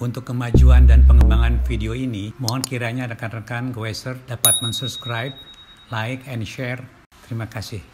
Untuk kemajuan dan pengembangan video ini, mohon kiranya rekan-rekan Goeser dapat mensubscribe, like, and share. Terima kasih.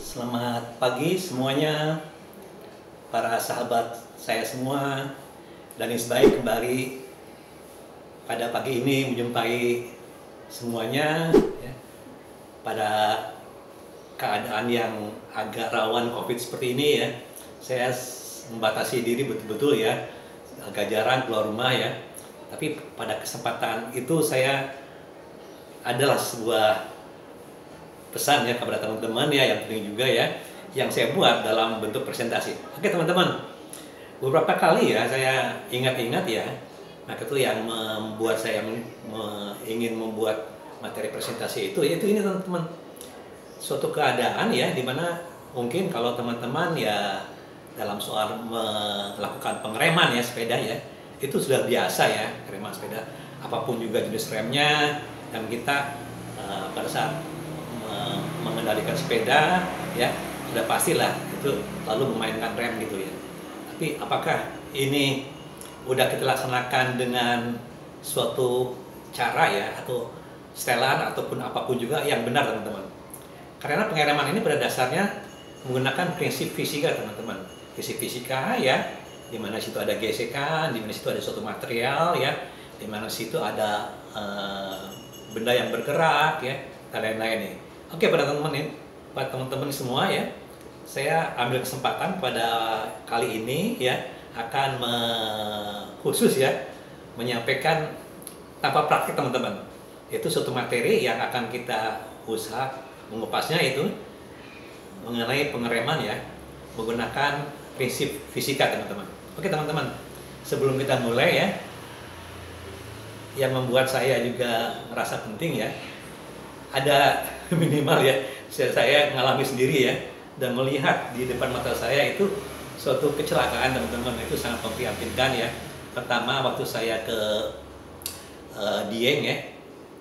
Selamat pagi semuanya, para sahabat saya semua, dan baik kembali pada pagi ini menjumpai semuanya ya, pada keadaan yang agak rawan COVID seperti ini ya. Saya membatasi diri betul-betul ya, agak jarang keluar rumah ya. Tapi pada kesempatan itu saya adalah sebuah pesan ya kepada teman-teman ya, yang penting juga ya, yang saya buat dalam bentuk presentasi. Oke teman-teman, beberapa kali ya saya ingat-ingat ya, maka itu yang membuat saya ingin membuat materi presentasi itu, yaitu ini teman-teman, suatu keadaan ya, dimana mungkin kalau teman-teman ya dalam soal melakukan pengereman ya sepeda ya, itu sudah biasa ya, pengereman sepeda, apapun juga jenis remnya, dan kita pada saat mengendalikan sepeda ya sudah pastilah itu lalu memainkan rem gitu ya. Tapi apakah ini udah kita laksanakan dengan suatu cara ya, atau setelan ataupun apapun juga yang benar teman-teman? Karena pengereman ini pada dasarnya menggunakan prinsip fisika teman-teman, prinsip fisika ya, di mana situ ada gesekan, di mana situ ada suatu material ya, di mana situ ada benda yang bergerak ya, dan lain-lain nih. Oke, pada teman-teman semua ya, saya ambil kesempatan pada kali ini ya akan khusus ya menyampaikan tanpa praktik teman-teman, yaitu suatu materi yang akan kita usaha mengupasnya, itu mengenai pengereman ya menggunakan prinsip fisika teman-teman. Oke teman-teman, sebelum kita mulai ya, yang membuat saya juga merasa penting ya, ada minimal ya saya mengalami sendiri ya, dan melihat di depan mata saya itu suatu kecelakaan teman-teman, itu sangat memprihatinkan ya. Pertama waktu saya ke Dieng ya,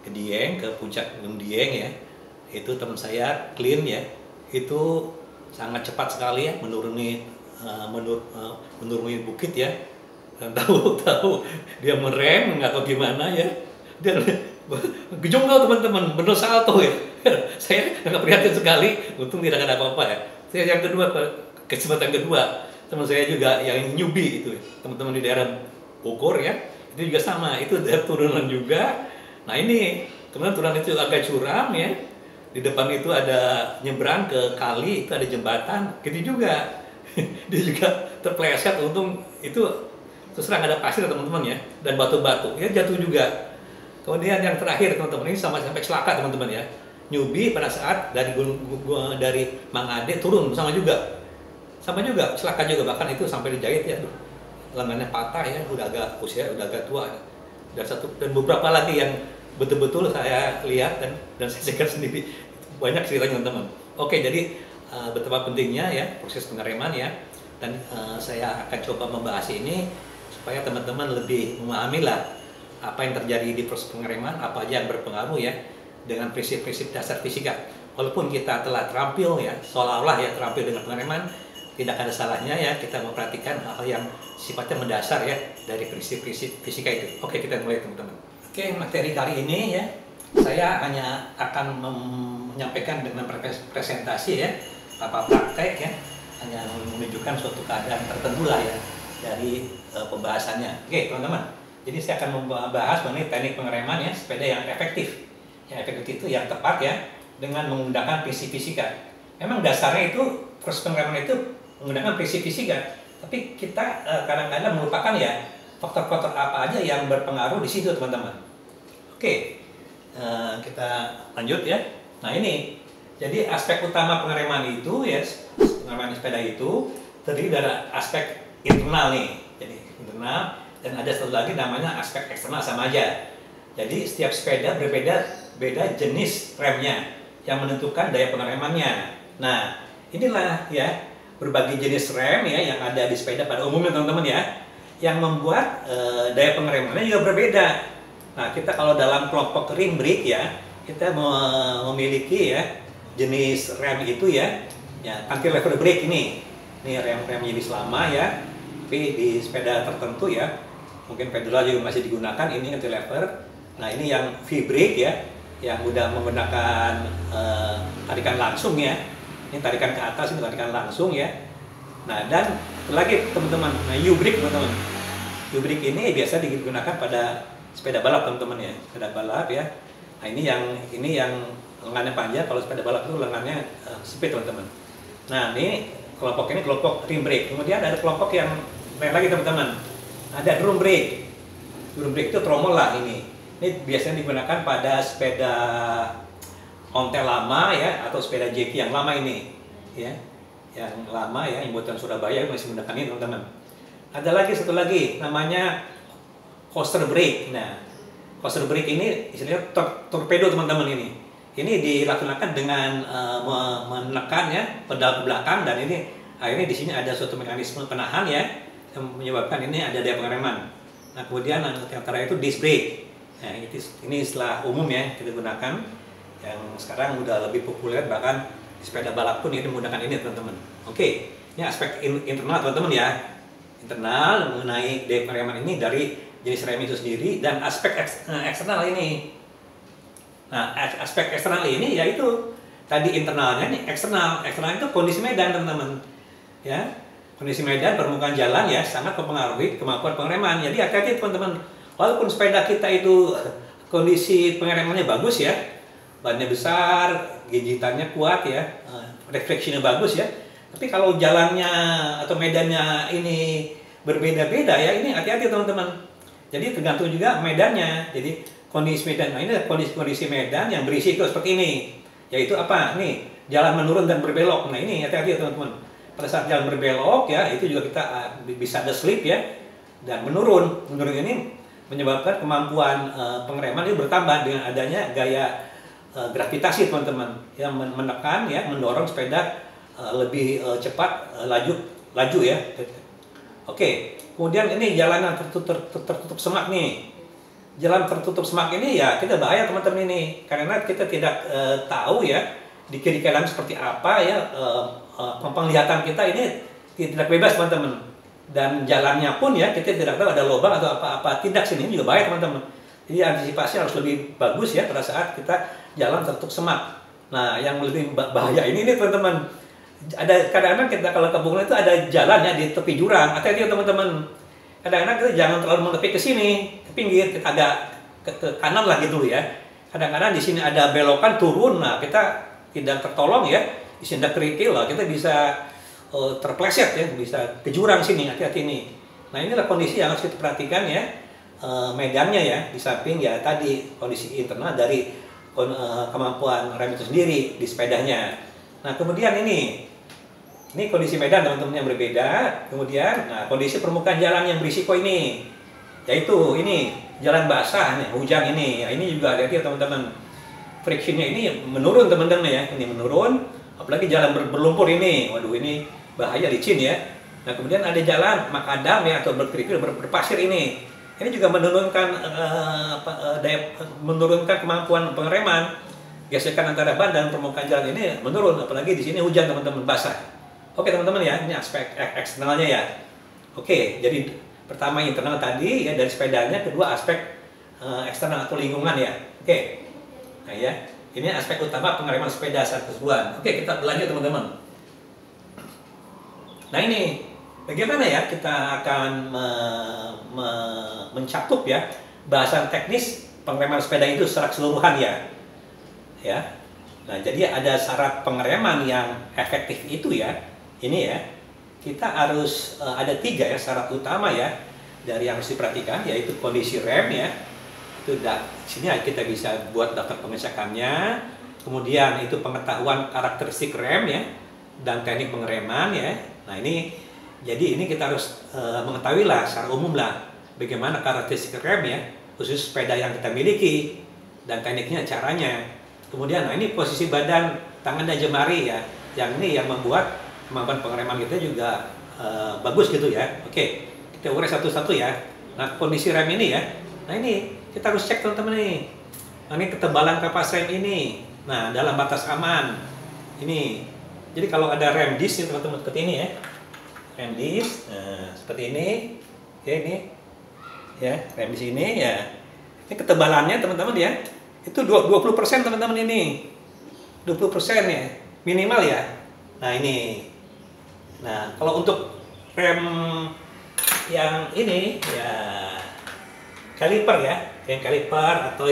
ke Dieng, ke puncak Gunung Dieng ya, itu teman saya clean ya, itu sangat cepat sekali ya menuruni bukit ya, dan tahu dia merem nggak tahu gimana ya, dan gejonggal teman-teman, bener salto ya. Saya agak prihatin sekali, untung tidak ada apa-apa ya. Saya yang kedua, kesempatan kedua, teman saya juga yang newbie gitu ya, teman-teman di daerah Bogor ya, itu juga sama, itu daerah turunan juga. Nah ini kemudian turunan itu agak curam ya, di depan itu ada nyebrang ke kali, itu ada jembatan, gitu juga. Dia juga terpleset, untung itu terus terang ada pasir teman-teman ya, dan batu-batu ya, jatuh juga. Kemudian yang terakhir teman-teman, ini sampai celaka teman-teman ya, newbie pada saat dari Mang Ade turun sama juga celaka juga, bahkan itu sampai dijahit ya, lengannya patah ya, udah agak usia, udah agak tua ya. Dan beberapa lagi yang betul-betul saya lihat dan saya saksikan sendiri, banyak ceritanya teman-teman. Oke, jadi betapa pentingnya ya proses pengereman ya, dan saya akan coba membahas ini supaya teman-teman lebih memahami lah apa yang terjadi di proses pengereman, apa aja yang berpengaruh ya dengan prinsip-prinsip dasar fisika. Walaupun kita telah terampil ya, seolah-olah ya terampil dengan pengereman, tidak ada salahnya ya kita memperhatikan hal-hal yang sifatnya mendasar ya dari prinsip-prinsip fisika itu. Oke, kita mulai teman-teman. Oke, materi kali ini ya, saya hanya akan menyampaikan dengan presentasi ya, tanpa praktek ya, hanya menunjukkan suatu keadaan tertentu lah ya dari pembahasannya. Oke teman-teman, jadi saya akan membahas mengenai teknik pengereman ya sepeda yang efektif. Yang efektif itu yang tepat ya, dengan menggunakan prinsip fisika. Memang dasarnya itu proses pengereman itu menggunakan prinsip fisika, tapi kita kadang-kadang melupakan ya faktor-faktor apa aja yang berpengaruh di situ teman-teman. Oke, kita lanjut ya. Nah ini, jadi aspek utama pengereman itu ya, pengereman sepeda itu terdiri dari aspek internal nih, jadi internal. Dan ada satu lagi namanya aspek eksternal, sama aja. Jadi setiap sepeda berbeda jenis remnya. yang menentukan daya pengeremannya. Nah, inilah ya berbagai jenis rem ya yang ada di sepeda pada umumnya teman-teman ya, yang membuat daya pengeremannya juga berbeda. Nah, kita kalau dalam kelompok rim brake ya, kita memiliki ya jenis rem itu ya cantilever brake ini. Ini rem-rem jenis lama ya, tapi di sepeda tertentu ya, mungkin federal juga masih digunakan ini cantilever. Nah, ini yang V-brake ya, yang udah menggunakan tarikan langsung ya. Ini tarikan ke atas, ini tarikan langsung ya. Nah, dan lagi teman-teman, nah U-brake teman-teman. U-brake ini biasa digunakan pada sepeda balap teman-teman ya, sepeda balap ya. Nah, ini yang lengannya panjang, kalau sepeda balap itu lengannya sempit teman-teman. Nah, ini kelompok ini kelompok rim brake. Kemudian ada kelompok yang lain lagi teman-teman. Ada drum brake. Drum brake itu tromol lah ini. Ini biasanya digunakan pada sepeda ontel lama ya, atau sepeda jeki yang lama ini ya, yang lama ya, yang buatan Surabaya masih menggunakan ini teman-teman. Ada lagi satu lagi namanya coaster brake. Nah, coaster brake ini istilahnya torpedo teman-teman ini. Ini dilaksanakan dengan menekan ya pedal ke belakang, dan ini akhirnya di sini ada suatu mekanisme penahan ya yang menyebabkan ini ada daya pengereman. Nah, kemudian antara itu disc brake. Nah, ini istilah umum ya kita gunakan, yang sekarang udah lebih populer, bahkan di sepeda balap pun ini menggunakan ini teman-teman. Oke, ini aspek internal teman-teman ya, internal mengenai daya pengereman ini dari jenis rem itu sendiri, dan aspek eksternal ini. Nah, aspek eksternal ini yaitu tadi internalnya nih, eksternal itu kondisi medan teman-teman ya. Kondisi medan permukaan jalan ya sangat mempengaruhi kemampuan pengereman. Jadi hati-hati teman-teman, walaupun sepeda kita itu kondisi pengeremannya bagus ya, bannya besar, gigitannya kuat ya, refleksinya bagus ya, tapi kalau jalannya atau medannya ini berbeda-beda ya, ini hati-hati teman-teman. Jadi tergantung juga medannya. Jadi kondisi medan, nah ini kondisi medan yang berisiko seperti ini, yaitu apa nih, jalan menurun dan berbelok. Nah, ini hati-hati teman-teman, pada saat jalan berbelok ya, itu juga kita bisa ada slip ya, dan menurun ini menyebabkan kemampuan pengereman itu bertambah dengan adanya gaya gravitasi teman-teman, yang menekan ya, mendorong sepeda lebih cepat laju ya. Oke, kemudian ini jalanan tertutup semak nih. Jalan tertutup semak ini ya kita bahaya teman-teman ini, karena kita tidak tahu ya di kiri kanan seperti apa ya, penglihatan kita ini tidak bebas teman-teman, dan jalannya pun ya kita tidak tahu ada lubang atau apa-apa tidak, sini juga bahaya teman-teman. Jadi antisipasi harus lebih bagus ya pada saat kita jalan tertutup semak. Nah, yang lebih bahaya ini teman-teman, ada kadang-kadang kita kalau ke Bunglon itu ada jalan ya di tepi jurang. Hati-hati teman-teman, kadang-kadang kita jangan terlalu menepik ke sini, ke pinggir, kita agak ke kanan lah gitu ya. Kadang-kadang di sini ada belokan turun, nah kita tidak tertolong ya, di sini ada kerikil lah, kita bisa terpleset ya, bisa ke jurang sini, hati-hati nih. Nah, inilah kondisi yang harus kita perhatikan ya, medannya ya, di samping ya tadi kondisi internal dari kemampuan rem itu sendiri di sepedanya. Nah, kemudian ini kondisi medan teman-teman yang berbeda. Kemudian, nah, kondisi permukaan jalan yang berisiko ini, yaitu ini jalan basah nih, hujan ini. Ya, ini juga hati-hati teman-teman. Frictionnya ini menurun teman-teman ya, ini menurun. Apalagi jalan berlumpur ini, waduh ini bahaya, licin ya. Nah, kemudian ada jalan makadam ya, atau berkerikil, berpasir ini. Ini juga menurunkan kemampuan pengereman. Gesekan antara ban dan permukaan jalan ini menurun, apalagi di sini hujan teman-teman, basah. Oke teman-teman ya, ini aspek eksternalnya ya. Oke, jadi pertama internal tadi ya dari sepedanya, kedua aspek eksternal atau lingkungan ya. Oke, nah ya, ini aspek utama pengereman sepeda saat keseluruhan. Oke, kita berlanjut teman-teman. Nah, ini bagaimana ya kita akan mencakup ya bahasan teknis pengereman sepeda itu secara keseluruhan ya. Nah, jadi ada syarat pengereman yang efektif itu ya. Ini ya, kita harus ada 3 ya syarat utama ya dari yang harus diperhatikan, yaitu kondisi rem ya. Itu sini kita bisa buat daftar pengecekannya. Kemudian itu pengetahuan karakteristik rem ya dan teknik pengereman ya. Nah, jadi ini kita harus mengetahui lah secara umum lah bagaimana karakteristik rem ya, khusus sepeda yang kita miliki, dan tekniknya, caranya. Kemudian, nah ini posisi badan, tangan dan jemari ya. Yang ini yang membuat kemampuan pengereman kita juga bagus gitu ya. Oke, kita urai satu-satu ya. Nah, kondisi rem ini ya. Nah ini kita harus cek teman-teman nih. Nah, ini ketebalan kapas rem ini. Nah, dalam batas aman. Ini. Jadi kalau ada rem disc ini teman-teman seperti ini ya. Rem disc, nah, seperti ini. Ya ini. Ya, rem di sini ya. Ini ketebalannya teman-teman ya. Itu 20% teman-teman ini. 20% ya. Minimal ya. Nah, ini. Nah, kalau untuk rem yang ini ya kaliper ya, yang kaliper atau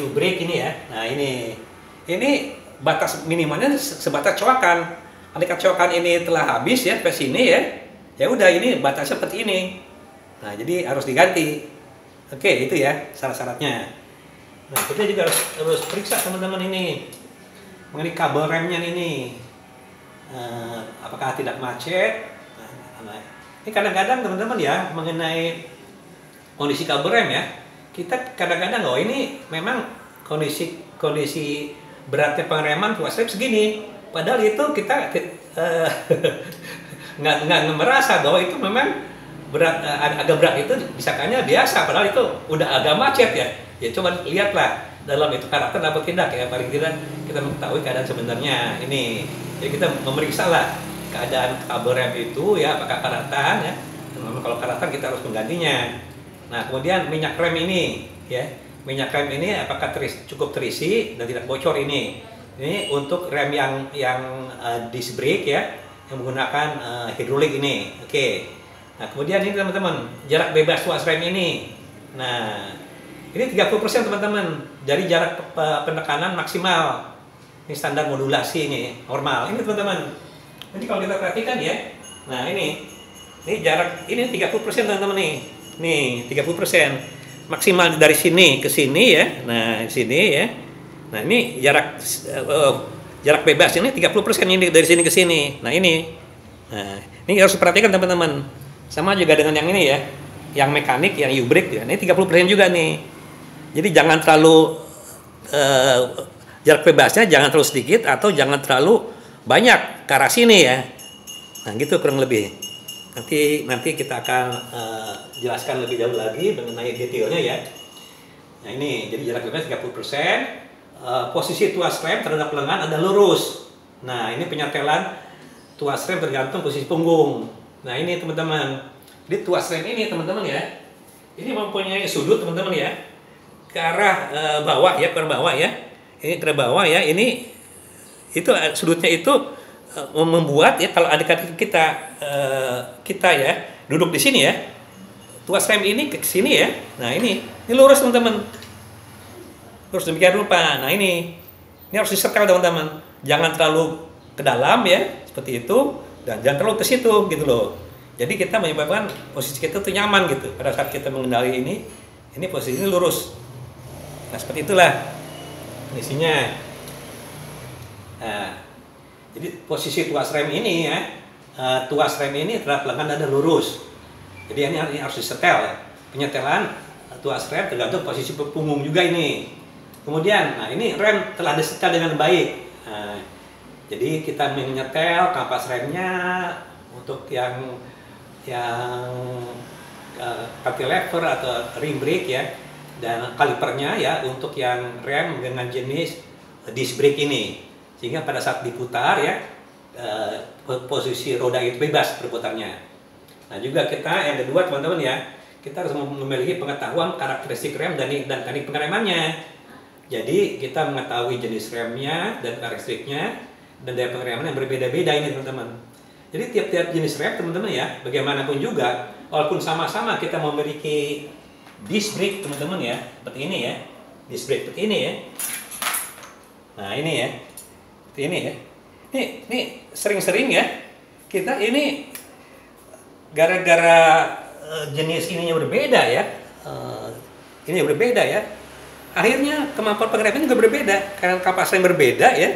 U-brake ini ya. Nah, ini batas minimalnya sebatas coakan. Andaikan coakan ini telah habis ya, sampai sini ya. Ya udah, ini batasnya seperti ini. Nah, jadi harus diganti. Oke, itu ya syarat-syaratnya. Nah, kita juga harus periksa teman-teman ini mengenai kabel remnya ini. Apakah tidak macet? Nah, ini kadang-kadang teman-teman ya mengenai kondisi kabel rem ya, kita kadang-kadang ini memang kondisi beratnya pengereman tuas rem segini, padahal itu kita nggak merasa bahwa itu memang berat, agak berat itu disangkanya biasa, padahal itu udah agak macet ya. Ya coba lihatlah dalam itu karakter dapat tidak ya, paling tidak kita mengetahui keadaan sebenarnya ini. Jadi kita memeriksa lah keadaan kabel rem itu ya, apakah karatan ya. Memang kalau karatan kita harus menggantinya. Nah, kemudian minyak rem ini ya, minyak rem ini apakah cukup terisi dan tidak bocor ini. Ini untuk rem yang disc brake ya, yang menggunakan hidrolik ini. Oke. Nah, kemudian ini teman-teman, jarak bebas tuas rem ini. Nah, ini 30% teman-teman dari jarak penekanan maksimal. Ini standar modulasi ini, normal. Ini teman-teman. Jadi kalau kita perhatikan ya, nah ini jarak ini 30% teman-teman nih. Nih, 30%. Maksimal dari sini ke sini ya. Nah, sini ya. Nah, ini jarak bebas ini 30% ini dari sini ke sini. Nah, ini. Nah, ini harus diperhatikan teman-teman. Sama juga dengan yang ini ya. Yang mekanik, yang U-brake ya. Ini 30% juga nih. Jadi jangan terlalu jarak bebasnya jangan terlalu sedikit atau jangan terlalu banyak ke arah sini ya. Nah, gitu kurang lebih. Nanti kita akan jelaskan lebih jauh lagi mengenai detailnya ya. Nah, ini jadi jarak bebas 30%. Posisi tuas rem terhadap lengan ada lurus. Nah, ini penyetelan tuas rem tergantung posisi punggung. Nah, ini teman-teman. Jadi tuas rem ini teman-teman ya. Ini mempunyai sudut teman-teman ya. Ke arah bawah ya, ke arah bawah ya. Ini ke arah bawah ya. Ini itu sudutnya itu membuat ya, kalau adik kita ya duduk di sini ya, tuas rem ini ke sini ya. Nah, ini lurus teman-teman, lurus demikian rupa. Nah, ini harus disetel teman-teman, jangan terlalu ke dalam ya seperti itu, dan jangan terlalu ke situ gitu loh. Jadi kita menyebabkan posisi kita tuh nyaman gitu pada saat kita mengendali ini posisi ini lurus. Nah, seperti itulah kondisinya. Nah, jadi posisi tuas rem ini ya, tuas rem ini terhadap lengan ada lurus. Jadi ini harus disetel ya. Penyetelan tuas rem tergantung posisi punggung juga ini. Kemudian, nah ini rem telah disetel dengan baik. Nah, jadi kita menyetel kampas remnya untuk yang cantilever atau ring brake ya, dan kalipernya ya untuk yang rem dengan jenis disc brake ini. Sehingga pada saat diputar ya, posisi roda itu bebas berputarnya. Nah, juga kita yang kedua teman-teman ya, kita harus memiliki pengetahuan karakteristik rem dan teknik pengeremannya. Jadi kita mengetahui jenis remnya dan karakteristiknya dan daya pengereman yang berbeda-beda ini teman-teman. Jadi tiap-tiap jenis rem teman-teman ya, bagaimanapun juga, walaupun sama-sama kita memiliki disc brake teman-teman ya, seperti ini ya, disc brake seperti ini ya. Nah, ini ya. Ini ya, ini sering-sering ya kita ini gara-gara jenis ininya berbeda ya, ini berbeda ya, akhirnya kemampuan pengereman juga berbeda karena kapas rem berbeda ya,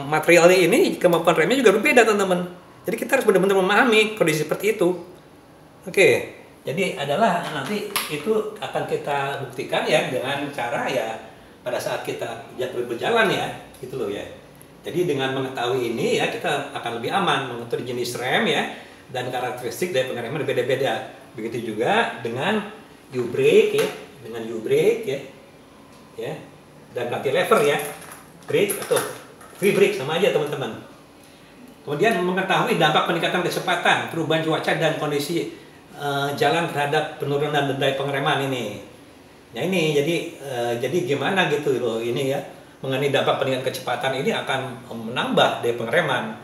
materialnya ini kemampuan remnya juga berbeda teman-teman. Jadi kita harus benar-benar memahami kondisi seperti itu. Oke, jadi adalah nanti itu akan kita buktikan ya dengan cara ya pada saat kita berjalan ya, gitu loh ya. Jadi dengan mengetahui ini ya, kita akan lebih aman mengatur jenis rem ya, dan karakteristik dari pengereman berbeda-beda. Begitu juga dengan U-brake ya, dengan U-brake ya, dan cantilever ya, brake atau free brake sama aja teman-teman. Kemudian mengetahui dampak peningkatan kecepatan, perubahan cuaca dan kondisi jalan terhadap penurunan daya pengereman ini. Nah ini jadi gimana gitu loh ini ya, mengenai dampak peningkatan kecepatan ini akan menambah daya pengereman,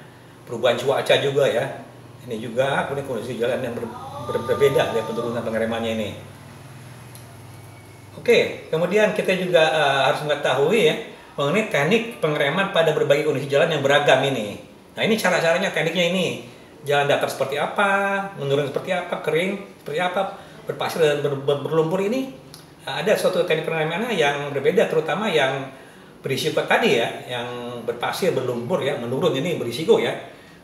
perubahan cuaca juga ya. Ini juga kondisi jalan yang berbeda dari penurunan pengeremannya ini. Oke, kemudian kita juga harus mengetahui ya mengenai teknik pengereman pada berbagai kondisi jalan yang beragam ini. Nah ini cara-caranya, tekniknya ini. Jalan datar seperti apa, menurun seperti apa, kering seperti apa, berpasir dan berlumpur ini. Ada suatu teknik pengeremannya yang berbeda, terutama yang berisiko tadi ya, yang berpasir, berlumpur ya, menurun ini berisiko ya.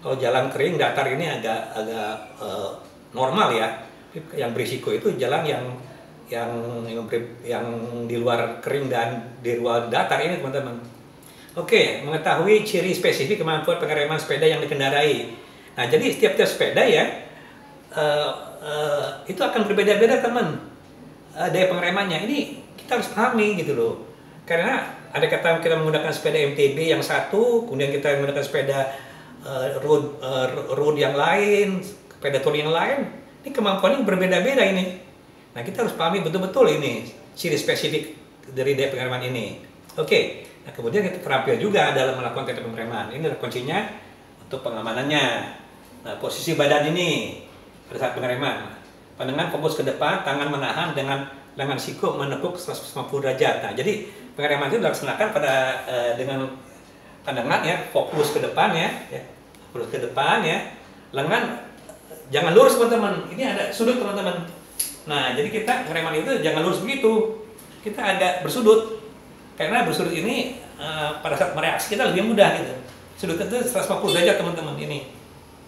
Kalau jalan kering, datar ini agak normal ya. Yang berisiko itu jalan yang di luar kering dan di luar datar ini teman-teman. Oke, mengetahui ciri spesifik kemampuan pengereman sepeda yang dikendarai. Nah, jadi setiap sepeda ya itu akan berbeda-beda teman. Daya pengeremannya ini kita harus pahami gitu loh, karena ada kata kita menggunakan sepeda MTB yang satu, kemudian kita menggunakan sepeda road yang lain, sepeda tour yang lain, ini kemampuannya berbeda-beda ini. Nah kita harus pahami betul-betul ini ciri spesifik dari daya pengereman ini. Oke, nah kemudian kita terampil juga dalam melakukan teknik pengereman. Ini adalah kuncinya untuk pengamanannya. Nah posisi badan ini pada saat pengereman, pandangan fokus ke depan, tangan menahan dengan lengan siku menekuk 150 derajat. Nah, jadi pengereman itu dilaksanakan pada dengan pandangan ya, fokus ke depan ya, fokus ke depan ya. Lengan jangan lurus teman-teman. Ini ada sudut teman-teman. Nah, jadi kita pengereman itu jangan lurus begitu. Kita agak bersudut. Karena bersudut ini pada saat mereaksi kita lebih mudah gitu. Sudut itu 150 derajat teman-teman ini.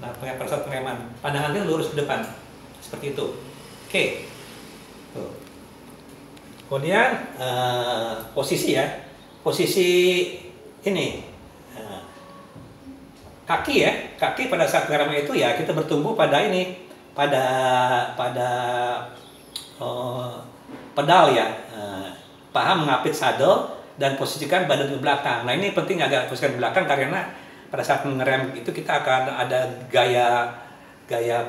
Nah, pada saat pengereman, pandangan kita lurus ke depan. Seperti itu. Oke. Tuh. Kemudian posisi ya. Posisi ini kaki ya. Kaki pada saat pengereman itu ya kita bertumbuh pada ini, pada pedal ya. Paham mengapit sadel dan posisikan badan ke belakang. Nah, ini penting agak posisikan ke belakang karena pada saat mengerem itu kita akan ada gaya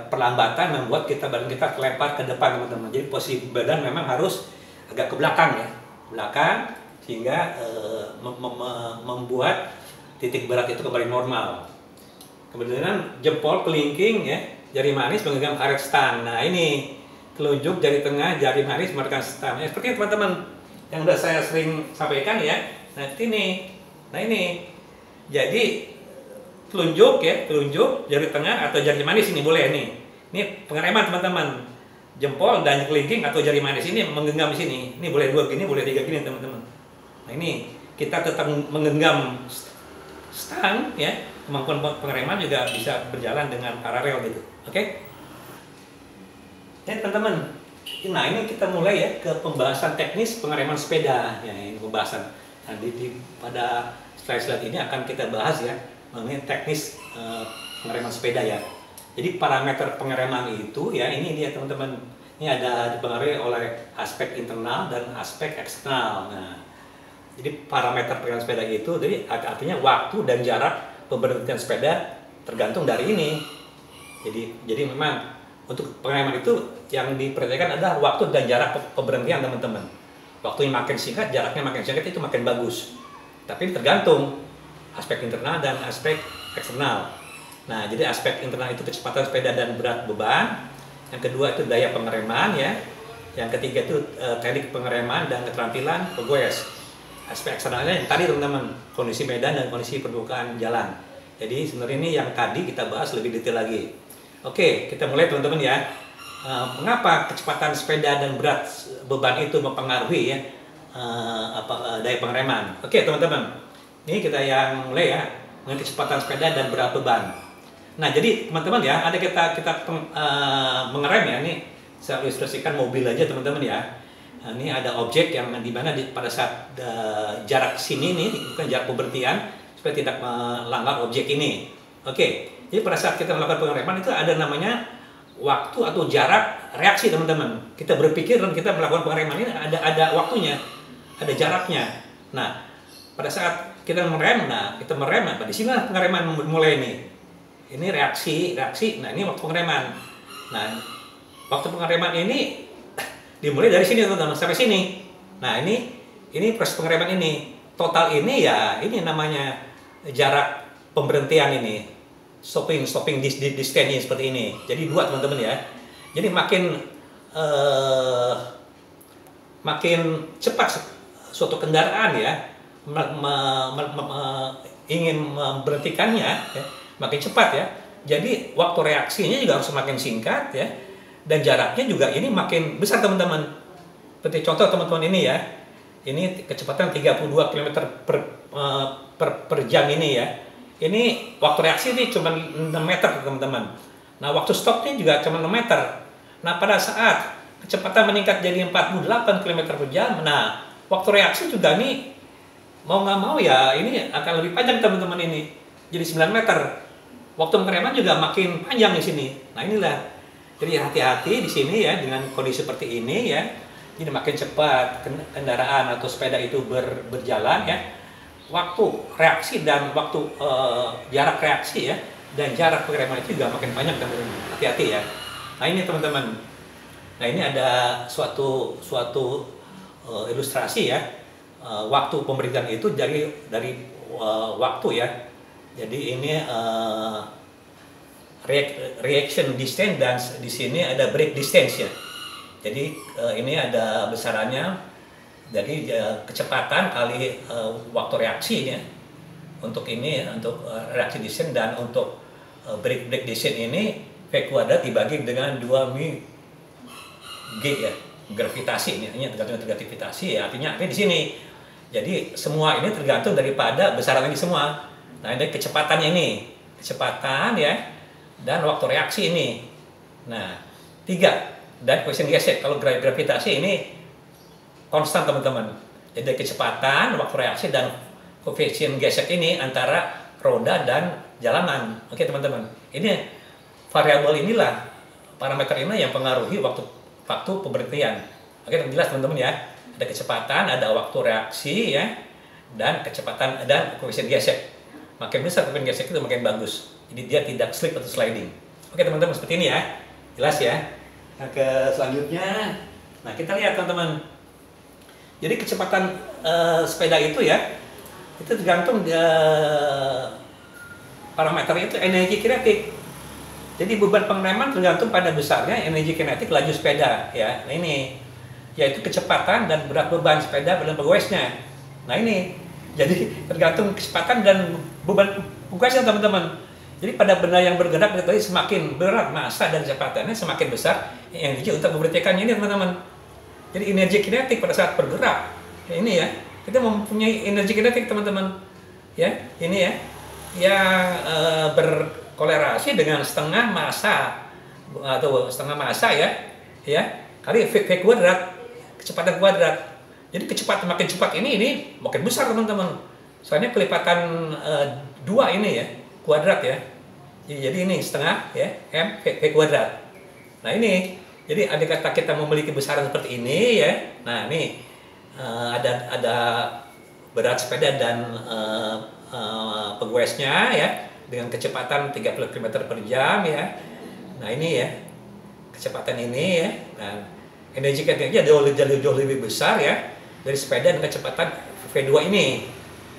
perlambatan membuat badan kita kelempar ke depan teman-teman. Jadi posisi badan memang harus agak ke belakang ya, belakang sehingga membuat titik berat itu kembali normal. Kemudian jempol kelingking ya, jari manis memegang karet stang. Nah ini telunjuk jari tengah, jari manis memegang stang. Ya, seperti teman-teman yang udah saya sering sampaikan ya. Nah ini jadi telunjuk ya, telunjuk, jari tengah atau jari manis ini boleh nih. Ini pengereman teman-teman. Jempol dan kelingking atau jari manis ini menggenggam di sini. Ini boleh 2 gini, boleh 3 gini teman-teman. Nah ini kita tetap menggenggam stang ya. Kemampuan pengereman juga bisa berjalan dengan paralel gitu. Oke? Ya teman-teman. Nah ini kita mulai ya ke pembahasan teknis pengereman sepeda. Ya ini pembahasan. Nah pada slide-slide ini akan kita bahas ya mengenai teknis pengereman sepeda ya. Jadi parameter pengereman itu ya ini dia teman-teman. Ini ada dipengaruhi oleh aspek internal dan aspek eksternal. Nah, jadi parameter pengereman sepeda itu jadi artinya waktu dan jarak pemberhentian sepeda tergantung dari ini. Jadi memang untuk pengereman itu yang diperhatikan adalah waktu dan jarak pemberhentian teman-teman. Waktunya makin singkat, jaraknya makin singkat itu makin bagus. Tapi tergantung aspek internal dan aspek eksternal. Nah, jadi aspek internal itu kecepatan sepeda dan berat beban. Yang kedua itu daya pengereman ya. Yang ketiga itu teknik pengereman dan keterampilan pegoes. Aspek eksternalnya yang tadi teman-teman, kondisi medan dan kondisi permukaan jalan. Jadi sebenarnya ini yang tadi kita bahas lebih detail lagi. Oke, kita mulai teman-teman ya. Mengapa kecepatan sepeda dan berat beban itu mempengaruhi ya daya pengereman? Oke, teman-teman. Ini kita yang mulai ya, dengan kecepatan sepeda dan berat beban. Nah, jadi teman-teman ya, ada kita mengerem ya, ini saya ilustrasikan mobil aja teman-teman ya. Nah, ini ada objek yang dimana pada saat jarak sini nih, bukan jarak pemberhentian, supaya tidak melanggar objek ini. Oke, jadi pada saat kita melakukan pengereman itu ada namanya waktu atau jarak reaksi teman-teman. Kita berpikir dan kita melakukan pengereman ini ada waktunya, ada jaraknya. Nah, pada saat kita merem, kita merem, di sini pengereman mulai nih. Ini reaksi. Nah, ini waktu pengereman. Nah, waktu pengereman ini dimulai dari sini teman-teman sampai sini. Nah, ini proses pengereman ini. Total ini ya ini namanya jarak pemberhentian ini. Stopping distance seperti ini. Jadi 2 teman-teman ya. Jadi makin cepat suatu kendaraan ya ingin memberhentikannya ya, makin cepat ya. Jadi waktu reaksinya juga harus makin singkat ya. Dan jaraknya juga ini makin besar teman-teman. Seperti contoh teman-teman ini ya. Ini kecepatan 32 km per jam ini ya. Ini waktu reaksi ini cuma 6 meter teman-teman. Nah, waktu stopnya juga cuma 6 meter. Nah, pada saat kecepatan meningkat jadi 48 km per jam, nah waktu reaksi juga nih mau nggak mau ya ini akan lebih panjang teman-teman ini. Jadi 9 meter. Waktu pengereman juga makin panjang di sini. Nah, inilah. Jadi hati-hati di sini ya dengan kondisi seperti ini ya. Jadi makin cepat kendaraan atau sepeda itu berjalan ya. Waktu reaksi dan waktu jarak reaksi ya dan jarak pengereman itu juga makin panjang teman-teman. Hati-hati ya. Nah, ini teman-teman. Nah, ini ada suatu ilustrasi ya. Waktu pemberhentian itu dari waktu ya. Jadi ini reaction distance dan di sini ada break distance ya. Jadi ini ada besarannya dari kecepatan kali waktu reaksi ya. Untuk ini untuk reaksi distance dan untuk break distance ini V kuadrat dibagi dengan 2 G ya. Gravitasi ini artinya tergantung gravitasi ya. Artinya di sini. Jadi semua ini tergantung daripada besaran ini semua. Nah, ini kecepatannya ini. Kecepatan ya. Dan waktu reaksi ini. Nah, 3. Dan koefisien gesek. Kalau gravitasi ini konstan teman-teman. Jadi kecepatan, waktu reaksi, dan koefisien gesek ini antara roda dan jalanan. Oke teman-teman. Ini variabel inilah, parameter ini yang pengaruhi waktu pemberhentian. Oke, jelas teman-teman ya. Ada kecepatan, ada waktu reaksi ya. Dan kecepatan dan koefisien gesek. Makin besar koefisien gesek itu makin bagus. Jadi dia tidak slip atau sliding. Oke teman-teman, seperti ini ya. Jelas ya. Nah, ke selanjutnya. Nah, kita lihat teman-teman. Jadi kecepatan sepeda itu ya, itu tergantung parameter itu energi kinetik. Jadi beban pengereman tergantung pada besarnya energi kinetik laju sepeda ya. Nah, ini yaitu kecepatan dan berat beban sepeda dan pegawainya. Nah, ini jadi tergantung kecepatan dan beban pegawainya teman-teman. Jadi pada benda yang bergerak tadi semakin berat massa dan kecepatannya semakin besar energi untuk memberhentikannya ini teman-teman. Jadi energi kinetik pada saat bergerak ini ya, kita mempunyai energi kinetik teman-teman ya, ini ya yang berkolerasi dengan setengah massa atau setengah massa ya kali V kuadrat, kecepatan kuadrat. Jadi kecepatan makin cepat ini makin besar teman-teman. Soalnya kelipatan 2 ini ya kuadrat ya. Jadi ini setengah ya M V kuadrat. Nah, ini jadi ada kata kita memiliki besaran seperti ini ya. Nah, ini ada berat sepeda dan pegawainya ya dengan kecepatan 30 km per jam ya. Nah, ini ya kecepatan ini ya. Nah, energi kinetiknya jauh lebih besar ya dari sepeda dengan kecepatan V2 ini.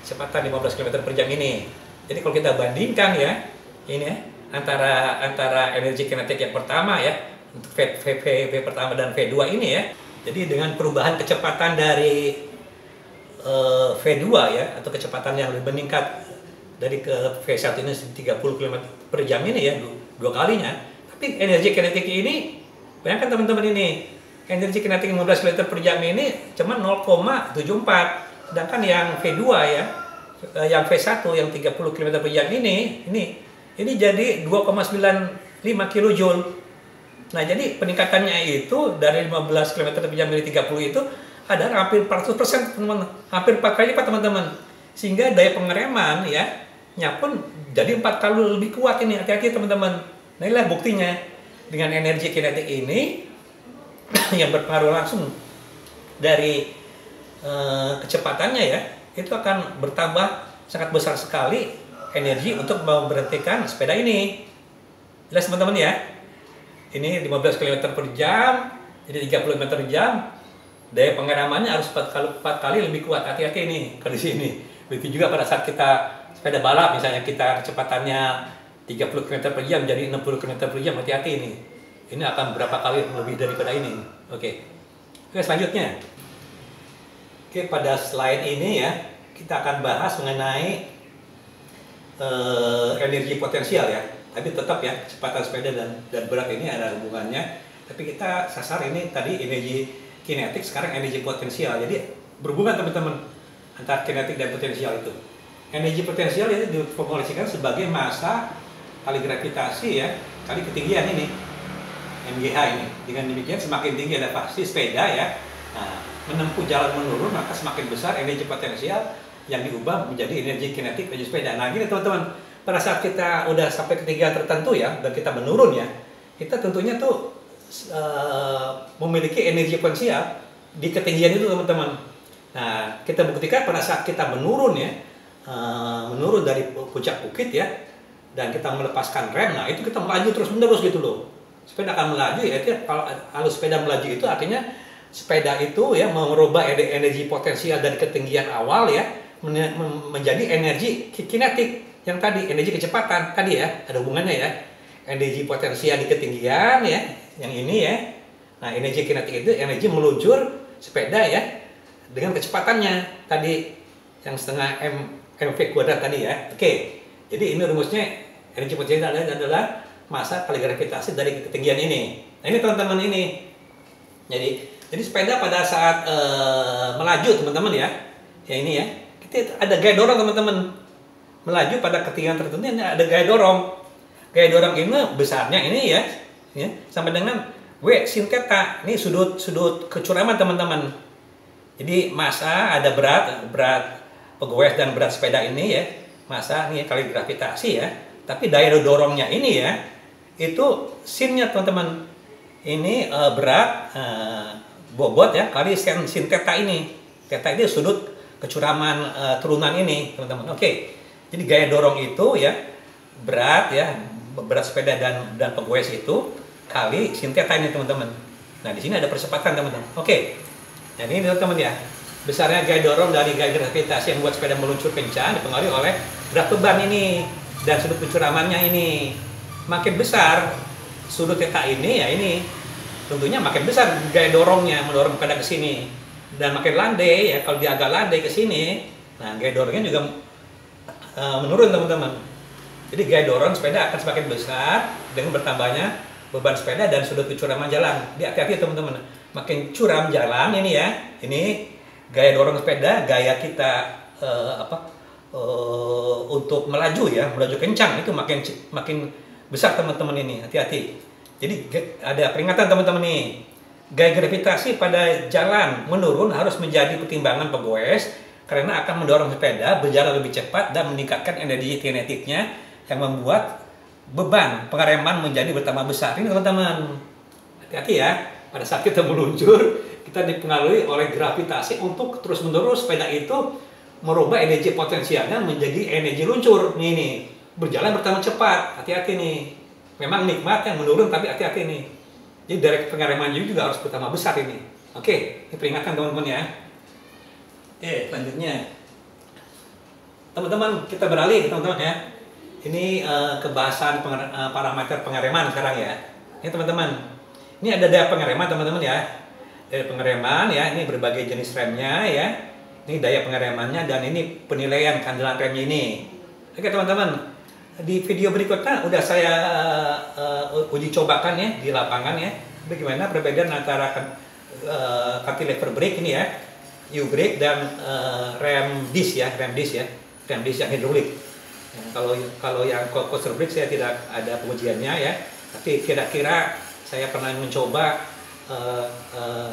Kecepatan 15 km per jam ini. Jadi kalau kita bandingkan ya ini ya antara energi kinetik yang pertama ya untuk V pertama dan V2 ini ya. Jadi dengan perubahan kecepatan dari V2 ya atau kecepatan yang lebih meningkat dari ke V1 ini 30 km per jam ini ya 2 kalinya. Tapi energi kinetik ini bayangkan teman-teman ini energi kinetik 15 km per jam ini cuma 0,74. Sedangkan yang V2 ya yang V1 yang 30 km per jam ini jadi 2,95 kJ. Nah, jadi peningkatannya itu dari 15 km per jam menjadi 30 itu ada hampir 400% teman-teman, hampir 4 kali lipat teman-teman. Sehingga daya pengereman nya pun jadi 4 kali lebih kuat ini. Hati-hati teman-teman. Nah, inilah buktinya dengan energi kinetik ini yang berpengaruh langsung dari kecepatannya ya, itu akan bertambah sangat besar sekali energi untuk memberhentikan sepeda ini. Jelas teman-teman ya? Ini 15 km per jam, jadi 30 km per jam. Daya pengeremannya harus 4 kali lebih kuat. Hati-hati nih kalau di sini. Begitu juga pada saat kita sepeda balap, misalnya kita kecepatannya 30 km per jam jadi 60 km per jam, hati-hati ini. Ini akan berapa kali lebih daripada ini. Oke, selanjutnya. Oke, pada slide ini ya, kita akan bahas mengenai energi potensial ya. Tapi tetap ya, kecepatan sepeda dan berat ini ada hubungannya. Tapi kita sasar ini tadi energi kinetik, sekarang energi potensial. Jadi berhubungan teman-teman antara kinetik dan potensial itu. Energi potensial itu diformulasikan sebagai massa kali gravitasi ya, kali ketinggian ini, MGH ini. Dengan demikian semakin tinggi elevasi sepeda ya, nah, menempuh jalan menurun, maka semakin besar energi potensial yang diubah menjadi energi kinetik energi sepeda. Nah gini teman-teman, pada saat kita udah sampai ketinggian tertentu ya, dan kita menurun ya, kita tentunya tuh memiliki energi potensial di ketinggian itu teman-teman. Nah kita buktikan pada saat kita menurun ya, menurun dari puncak bukit ya, dan kita melepaskan rem, nah itu kita melaju terus menerus gitu loh. Sepeda akan melaju ya, itu kalau sepeda melaju itu artinya sepeda itu ya merubah energi potensial dari ketinggian awal ya menjadi energi kinetik yang tadi, energi kecepatan tadi ya, ada hubungannya ya. Energi potensial di ketinggian ya, yang ini ya. Nah, energi kinetik itu energi meluncur sepeda ya dengan kecepatannya tadi yang setengah mv kuadrat tadi ya. Oke. Jadi ini rumusnya energi potensial adalah massa kali gravitasi dari ketinggian ini. Nah, ini teman-teman ini. Jadi sepeda pada saat melaju teman-teman ya. Ya ini ya. Kita ada gaya dorong teman-teman. Melaju pada ketinggian tertentu ini ada gaya dorong. Gaya dorong ini besarnya ini ya sampai dengan W sin theta. Ini sudut kecuraman teman-teman. Jadi massa ada berat pegawai dan berat sepeda ini ya. Massa ini kali gravitasi ya. Tapi daya dorongnya ini ya itu sinnya teman-teman. Ini berat bobot ya kali sin theta ini. Theta ini sudut kecuraman turunan ini teman-teman. Oke. Jadi gaya dorong itu ya berat sepeda dan pegawai itu kali sin theta ini teman-teman. Nah di sini ada percepatan teman-teman. Oke. Nah ini teman-teman ya, besarnya gaya dorong dari gaya gravitasi yang membuat sepeda meluncur kencang dipengaruhi oleh berat beban ini dan sudut pencuramannya ini. Makin besar sudut theta ini ya ini tentunya makin besar gaya dorongnya mendorong sepeda ke sini, dan makin landai ya, kalau dia agak landai ke sini, nah gaya dorongnya juga menurun teman-teman. Jadi gaya dorong sepeda akan semakin besar dengan bertambahnya beban sepeda dan sudut kecuraman jalan. Jadi hati-hati teman-teman, makin curam jalan ini ya, ini gaya dorong sepeda, gaya kita untuk melaju ya, melaju kencang itu makin besar teman-teman ini, hati-hati. Jadi ada peringatan teman-teman nih, gaya gravitasi pada jalan menurun harus menjadi pertimbangan pegoes karena akan mendorong sepeda berjalan lebih cepat dan meningkatkan energi kinetiknya yang membuat beban pengereman menjadi bertambah besar. Ini teman-teman, hati-hati ya, pada saat kita meluncur kita dipengaruhi oleh gravitasi untuk terus-menerus sepeda itu merubah energi potensialnya menjadi energi luncur. Nih berjalan bertambah cepat, hati-hati nih. Memang nikmat yang menurun tapi hati-hati nih. Jadi dari pengereman juga harus bertambah besar ini. Oke, ini peringatan teman-teman ya. Oke, selanjutnya teman-teman kita beralih teman-teman ya. Ini kebahasan parameter pengereman sekarang ya. Ini teman-teman, ini ada daya pengereman teman-teman ya. Daya pengereman ya, ini berbagai jenis remnya ya. Ini daya pengeremannya dan ini penilaian kandalan remnya ini. Oke teman-teman, di video berikutnya udah saya uji cobakan ya di lapangan ya. Bagaimana perbedaan antara cantilever brake ini ya, U-brake dan rem disc yang hidrolik. Kalau yang coaster brake saya tidak ada pengujiannya ya, tapi kira-kira saya pernah mencoba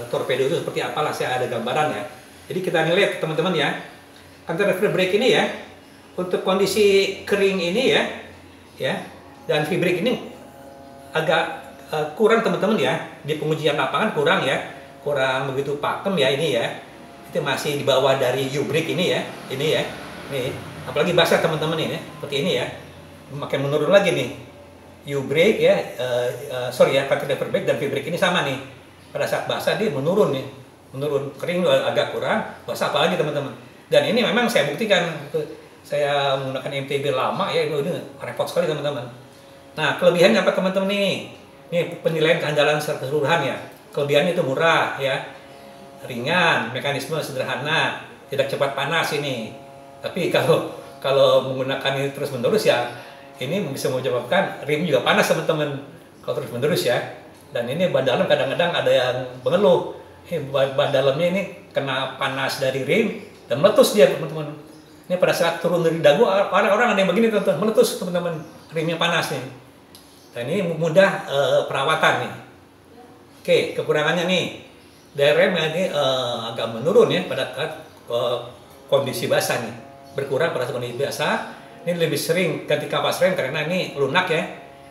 torpedo itu seperti apalah, saya ada gambaran ya. Jadi kita lihat teman-teman ya, antara V-brake ini ya, untuk kondisi kering ini ya, dan V-brake ini agak kurang teman-teman ya, di pengujian lapangan kurang ya, kurang begitu pakem ya ini ya, itu masih di bawah dari U-brake ini ya, ini apalagi basah teman-teman ini, seperti ini ya, makin menurun lagi nih, U-brake ya, sorry ya, particular brake dan V-brake ini sama nih, pada saat basah dia menurun nih, menurun, kering agak kurang, basah apalagi teman-teman. Dan ini memang saya buktikan, saya menggunakan MTB lama ya, ini repot sekali teman-teman. Nah, kelebihannya apa teman-teman ini? Ini penilaian keandalan secara keseluruhan ya. Kelebihannya itu murah ya, ringan, mekanisme sederhana, tidak cepat panas ini. Tapi kalau menggunakan ini terus-menerus ya, ini bisa menyebabkan rim juga panas teman-teman kalau terus-menerus ya. Dan ini ban dalam kadang-kadang ada yang mengeluh, ban dalamnya ini kena panas dari rim dan meletus dia teman-teman. Ini pada saat turun dari dagu, orang-orang ada yang begini teman-teman, meletus teman-teman, rimnya panas nih. Dan ini mudah perawatan nih. Oke, kekurangannya nih, dari rem ini agak menurun ya pada kondisi basah nih, berkurang pada kondisi basah. Ini lebih sering ganti kapas rem karena ini lunak ya.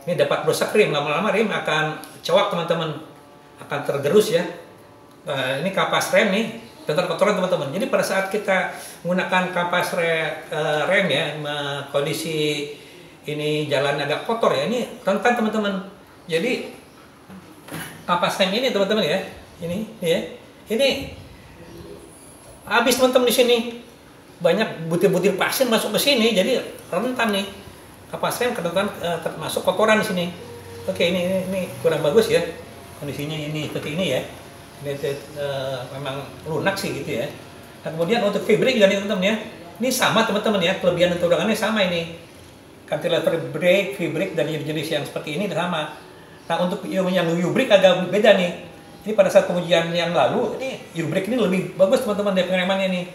Ini dapat merusak rim, lama-lama rim akan cowok teman-teman, akan tergerus ya. Ini kapas rem nih, tentang kotoran teman-teman. Jadi pada saat kita menggunakan kapas rem ya, kondisi ini jalan agak kotor ya, ini rentan teman-teman. Jadi kapas rem ini teman-teman ya, ini habis teman-teman di sini. Banyak butir-butir pasir masuk ke sini, jadi rentan nih. Kapas rem rentan termasuk kotoran di sini. Oke, ini kurang bagus ya kondisinya ini seperti ini ya. Ini memang lunak sih gitu ya. Nah, kemudian untuk V-brake juga nih teman-teman ya. Ini sama teman-teman ya, kelebihan dan kekurangannya sama ini. Cantilever brake, V-brake dan jenis yang seperti ini sama. Nah, untuk yang U-brake agak beda nih. Ini pada saat pengujian yang lalu, ini U-brake ini lebih bagus teman-teman dari pengeremannya nih.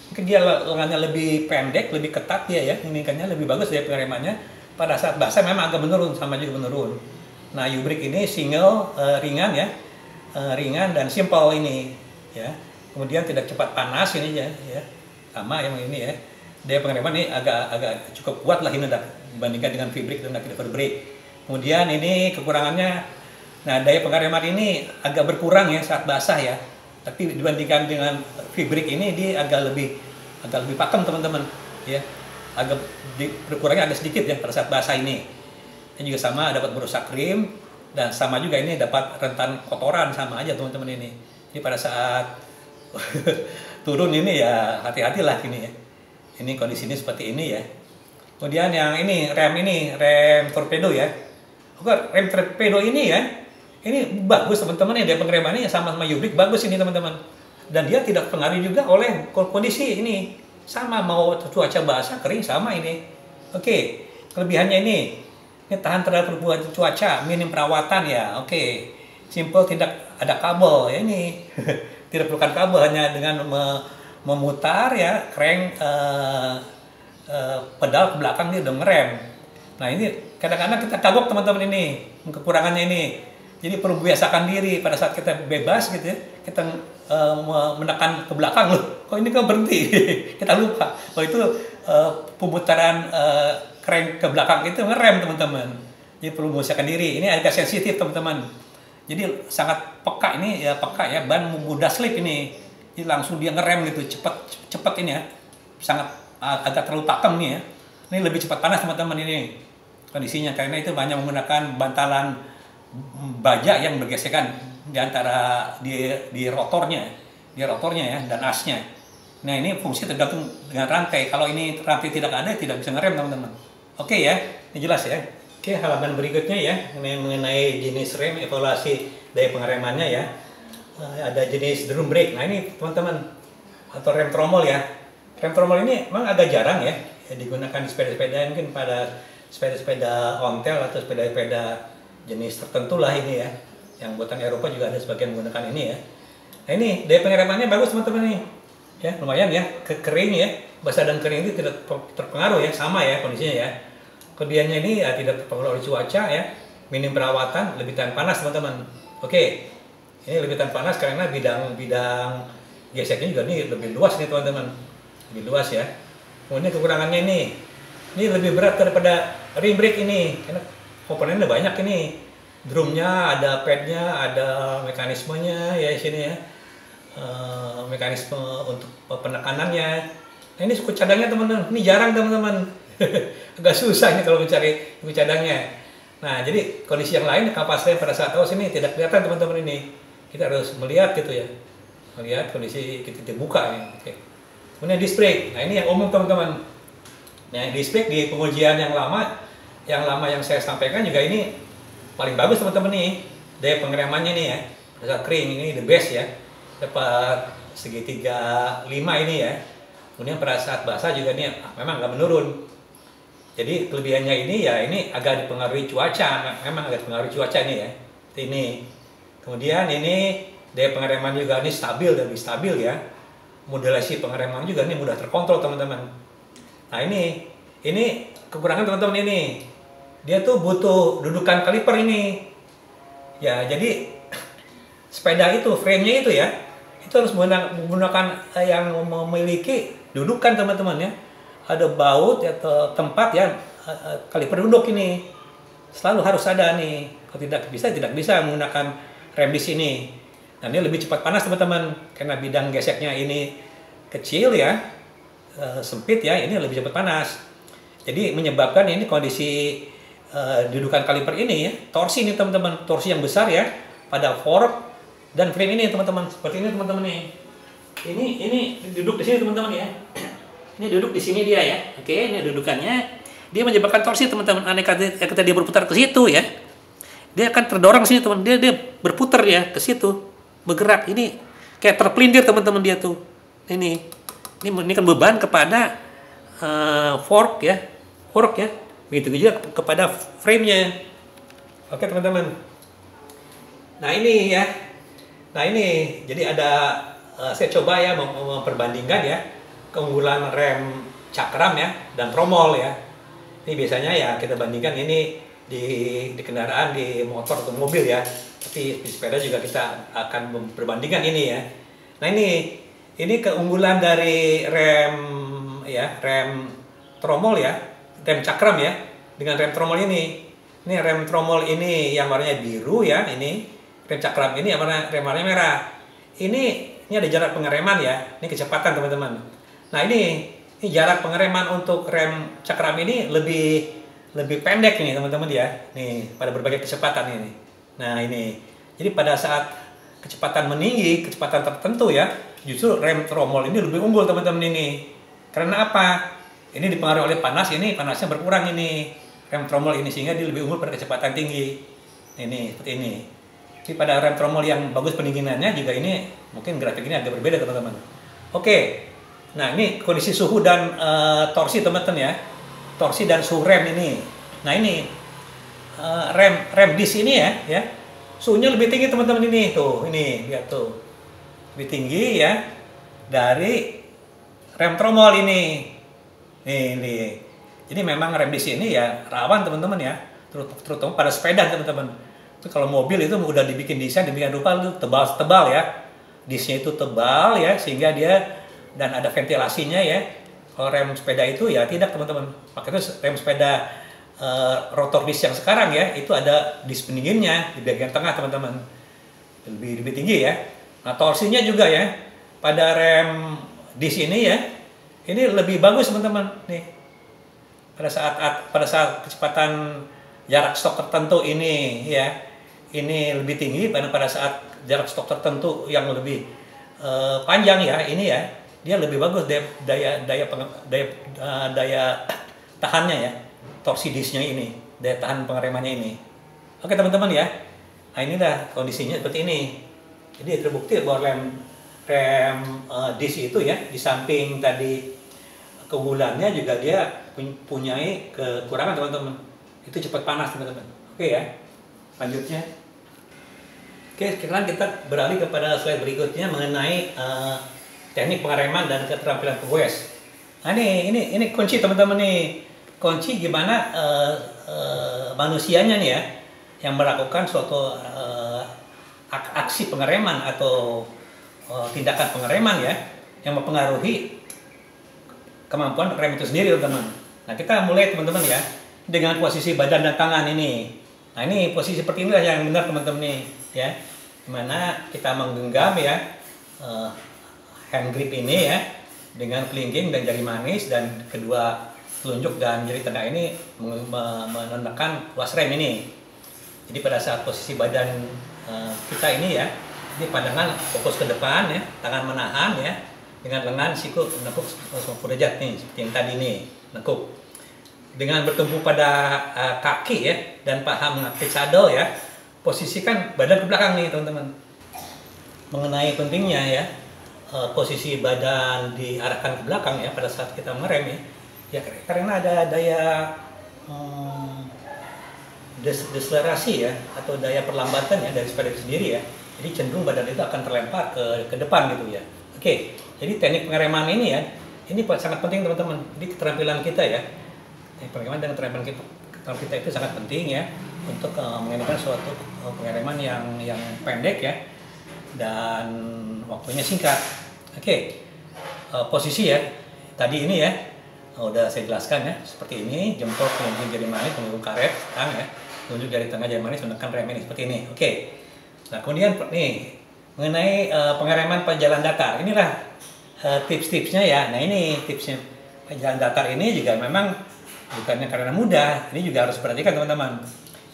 Mungkin dia lengannya lebih pendek, lebih ketat dia ya. Ini kan lebih bagus dari pengeremannya. Pada saat basah memang agak menurun, sama juga menurun. Nah, U-brake ini single, ringan ya. Ringan dan simple ini ya. Kemudian tidak cepat panas ini ya, sama yang ini ya. Daya pengereman ini agak cukup kuat lah ini dibandingkan dengan V-brake dan cantilever brake. Kemudian ini kekurangannya, nah daya pengereman ini agak berkurang ya saat basah ya. Tapi dibandingkan dengan V-brake ini dia agak lebih pakem teman-teman ya. Berkurangnya agak sedikit ya pada saat basah ini. Ini juga sama dapat merusak rim dan sama juga ini dapat rentan kotoran, sama aja teman-teman ini. Jadi pada saat turun ini ya hati-hatilah ini ya. Ini kondisi ini seperti ini ya. Kemudian yang ini rem torpedo ya. Rem torpedo ini ya. Ini bagus teman-teman ya, dia pengeremannya sama U-brake bagus ini teman-teman. Dan dia tidak pengaruh juga oleh kondisi ini. Sama mau cuaca basah, kering sama ini. Oke, kelebihannya ini tahan terhadap perubahan cuaca, minim perawatan ya. Oke. Simple, tidak ada kabel ya ini. Tidak perlukan kabel, hanya dengan memutar ya crank pedal ke belakang dia udah ngerem. Nah, ini kadang-kadang kita kagok teman-teman ini, kekurangannya ini. Jadi perlu biasakan diri pada saat kita bebas gitu ya, kita menekan ke belakang loh, kok ini kok berhenti, kita lupa. Oh itu pemutaran crank ke belakang itu ngerem teman-teman. Jadi perlu biasakan diri. Ini agak sensitif teman-teman. Jadi sangat peka ini ya, ban mudah slip ini. Jadi langsung dia ngerem gitu, cepat ini ya. Sangat agak terlalu pakem nih ya. Ini lebih cepat panas teman-teman ini kondisinya, karena itu banyak menggunakan bantalan baja yang bergesekan di antara di rotornya ya dan asnya. Nah, ini fungsi tergantung dengan rantai. Kalau ini rantai tidak ada, tidak bisa ngerem teman-teman. Oke ya, ini jelas ya. Oke, halaman berikutnya ya, mengenai jenis rem, evaluasi daya pengeremannya ya. Ada jenis drum brake. Nah, ini teman-teman, atau rem tromol ya. Rem tromol ini memang agak jarang ya digunakan di sepeda-sepeda, mungkin pada sepeda-sepeda ontel atau sepeda-sepeda jenis tertentu lah ini ya. Yang buatan Eropa juga ada sebagian menggunakan ini ya. Nah, ini daya pengeremannya bagus teman-teman nih. Ya, lumayan ya, kering ya. Basah dan kering itu tidak terpengaruh ya, sama ya kondisinya ya. Kelebihannya ini ya tidak terpengaruh oleh cuaca ya. minim perawatan, lebih tahan panas teman-teman. Oke, ini lebih tahan panas karena bidang geseknya juga nih lebih luas nih teman-teman, lebih luas ya. Kemudian kekurangannya ini lebih berat daripada rim brake ini, karena komponennya banyak ini, drumnya, ada padnya, ada mekanismenya ya di sini ya. Mekanisme untuk penekanannya. Nah, ini suku cadangnya teman-teman, ini jarang teman-teman. Agak susah ini kalau mencari suku cadangnya. Nah, jadi kondisi yang lain kapasitasnya pada saat awas ini tidak kelihatan teman-teman ini. Kita harus melihat gitu ya, melihat kondisi kita dibuka ya. Oke. Kemudian disc brake. Nah, ini yang umum teman-teman. Nah, disc brake di pengujian yang lama yang saya sampaikan juga ini paling bagus teman-teman nih. Daya pengeremannya nih ya. Pada saat kering ini the best ya. Dapat segitiga 5 ini ya. Kemudian pada saat basah juga ini memang nggak menurun. Jadi kelebihannya ini ya ini agak dipengaruhi cuaca, memang agak dipengaruhi cuaca ini ya. Ini. Kemudian ini daya pengereman juga ini stabil, lebih stabil ya. Modulasi pengereman juga ini mudah terkontrol teman-teman. Nah ini kekurangan teman-teman ini. Dia tuh butuh dudukan kaliper ini. Ya jadi sepeda itu, frame-nya itu ya, itu harus menggunakan yang memiliki dudukan teman-teman ya. Ada baut atau tempat ya, kaliper duduk ini. Selalu harus ada nih. Kalau tidak bisa menggunakan rem di sini. Nah ini lebih cepat panas teman-teman. Karena bidang geseknya ini kecil ya, sempit ya, ini lebih cepat panas. Jadi menyebabkan ini kondisi dudukan kaliper ini ya, torsi ini teman-teman. Torsi yang besar ya, pada fork dan frame ini teman-teman, seperti ini teman-teman nih. Ini duduk di sini teman-teman ya. Ini duduk di sini dia ya. Oke, ini dudukannya. Dia menyebabkan torsi teman-teman. Aneh kata dia berputar ke situ ya. Dia akan terdorong sini teman. Dia berputar ya ke situ, bergerak. Ini kayak terpelintir teman-teman dia tuh. Ini kan beban kepada fork ya. Begitu juga kepada frame-nya. Oke teman-teman. Nah ini ya. Nah ini, jadi ada, saya coba ya memperbandingkan ya keunggulan rem cakram ya dan tromol ya. Ini biasanya ya kita bandingkan ini di kendaraan, di motor atau mobil ya. Tapi di sepeda juga kita akan memperbandingkan ini ya. Nah ini keunggulan dari rem tromol ya, rem cakram ya dengan rem tromol ini. Ini rem tromol ini yang warnanya biru ya, ini. Rem cakram ini warnanya merah. Ini ada jarak pengereman ya. Ini kecepatan teman-teman. Nah ini jarak pengereman untuk rem cakram ini lebih pendek nih teman-teman ya. Nih pada berbagai kecepatan ini. Nah ini. Jadi pada saat kecepatan meninggi, kecepatan tertentu ya, justru rem tromol ini lebih unggul teman-teman ini. Karena apa? Ini dipengaruhi oleh panas, ini panasnya berkurang ini. Rem tromol ini sehingga dia lebih unggul pada kecepatan tinggi. Ini seperti ini. Jadi pada rem tromol yang bagus pendinginannya juga ini mungkin grafik ini agak berbeda teman-teman. Oke, nah ini kondisi suhu dan torsi teman-teman ya, torsi dan suhu rem ini. Nah ini rem disc ini ya, suhunya lebih tinggi teman-teman ini tuh, ini lihat tuh lebih tinggi ya dari rem tromol ini. Nih. Jadi memang rem disc ini ya rawan teman-teman ya, terutama pada sepeda teman-teman. Kalau mobil itu udah dibikin desain demikian rupa itu tebal ya, disnya itu tebal ya sehingga dia dan ada ventilasinya ya. Kalau rem sepeda itu ya tidak teman-teman. Makanya rem sepeda rotor disc yang sekarang ya itu ada disc pendinginnya di bagian tengah teman-teman, lebih tinggi ya. Nah torsinya juga ya pada rem disc ini ya ini lebih bagus teman-teman nih. Pada saat kecepatan jarak stok tertentu ini ya. Ini lebih tinggi pada saat jarak stok tertentu yang lebih panjang ya ini ya dia lebih bagus daya tahannya ya, torsi disnya ini, daya tahan pengeremannya ini. Oke teman-teman ya, nah ini dah kondisinya seperti ini. Jadi terbukti bahwa rem disc itu ya di samping tadi keunggulannya juga dia punyai kekurangan teman-teman, itu cepat panas teman-teman. Oke ya, lanjutnya. Oke, sekarang kita beralih kepada slide berikutnya mengenai teknik pengereman dan keterampilan pegoes. Nah ini kunci teman-teman nih, kunci gimana manusianya nih ya, yang melakukan suatu aksi pengereman atau tindakan pengereman ya, yang mempengaruhi kemampuan rem itu sendiri teman-teman. Nah kita mulai teman-teman ya dengan posisi badan dan tangan ini. Nah ini posisi seperti inilah yang benar teman-teman nih ya, dimana kita menggenggam ya hand grip ini ya dengan kelingking dan jari manis, dan kedua telunjuk dan jari tengah ini menekan ruas rem ini. Jadi pada saat posisi badan kita ini ya, ini pandangan fokus ke depan ya, tangan menahan ya, dengan lengan siku menekuk 90 derajat nih, seperti yang tadi nih, nekuk. Dengan bertumpu pada kaki ya, dan paha mengapit saddle ya, posisikan badan ke belakang nih teman-teman. Mengenai pentingnya ya, posisi badan diarahkan ke belakang ya pada saat kita merem ya, karena ada daya deselerasi ya, atau daya perlambatan ya dari sepeda itu sendiri ya. Jadi cenderung badan itu akan terlempar ke depan gitu ya. Oke, jadi teknik pengereman ini ya, ini sangat penting teman-teman. Jadi keterampilan kita ya, teknik pengereman dan keterampilan kita itu sangat penting ya untuk mengenakan suatu pengereman yang pendek ya dan waktunya singkat. Oke, posisi ya tadi ini ya udah saya jelaskan ya, seperti ini, jempol kelingking jari manis menunggu karet tang ya, tunjuk jari tengah jari manis menekan rem ini seperti ini. Oke, nah kemudian nih mengenai pengereman pada jalan datar, inilah tips-tipsnya ya. Nah ini tipsnya pada jalan datar ini juga memang bukannya karena mudah, ini juga harus perhatikan teman-teman.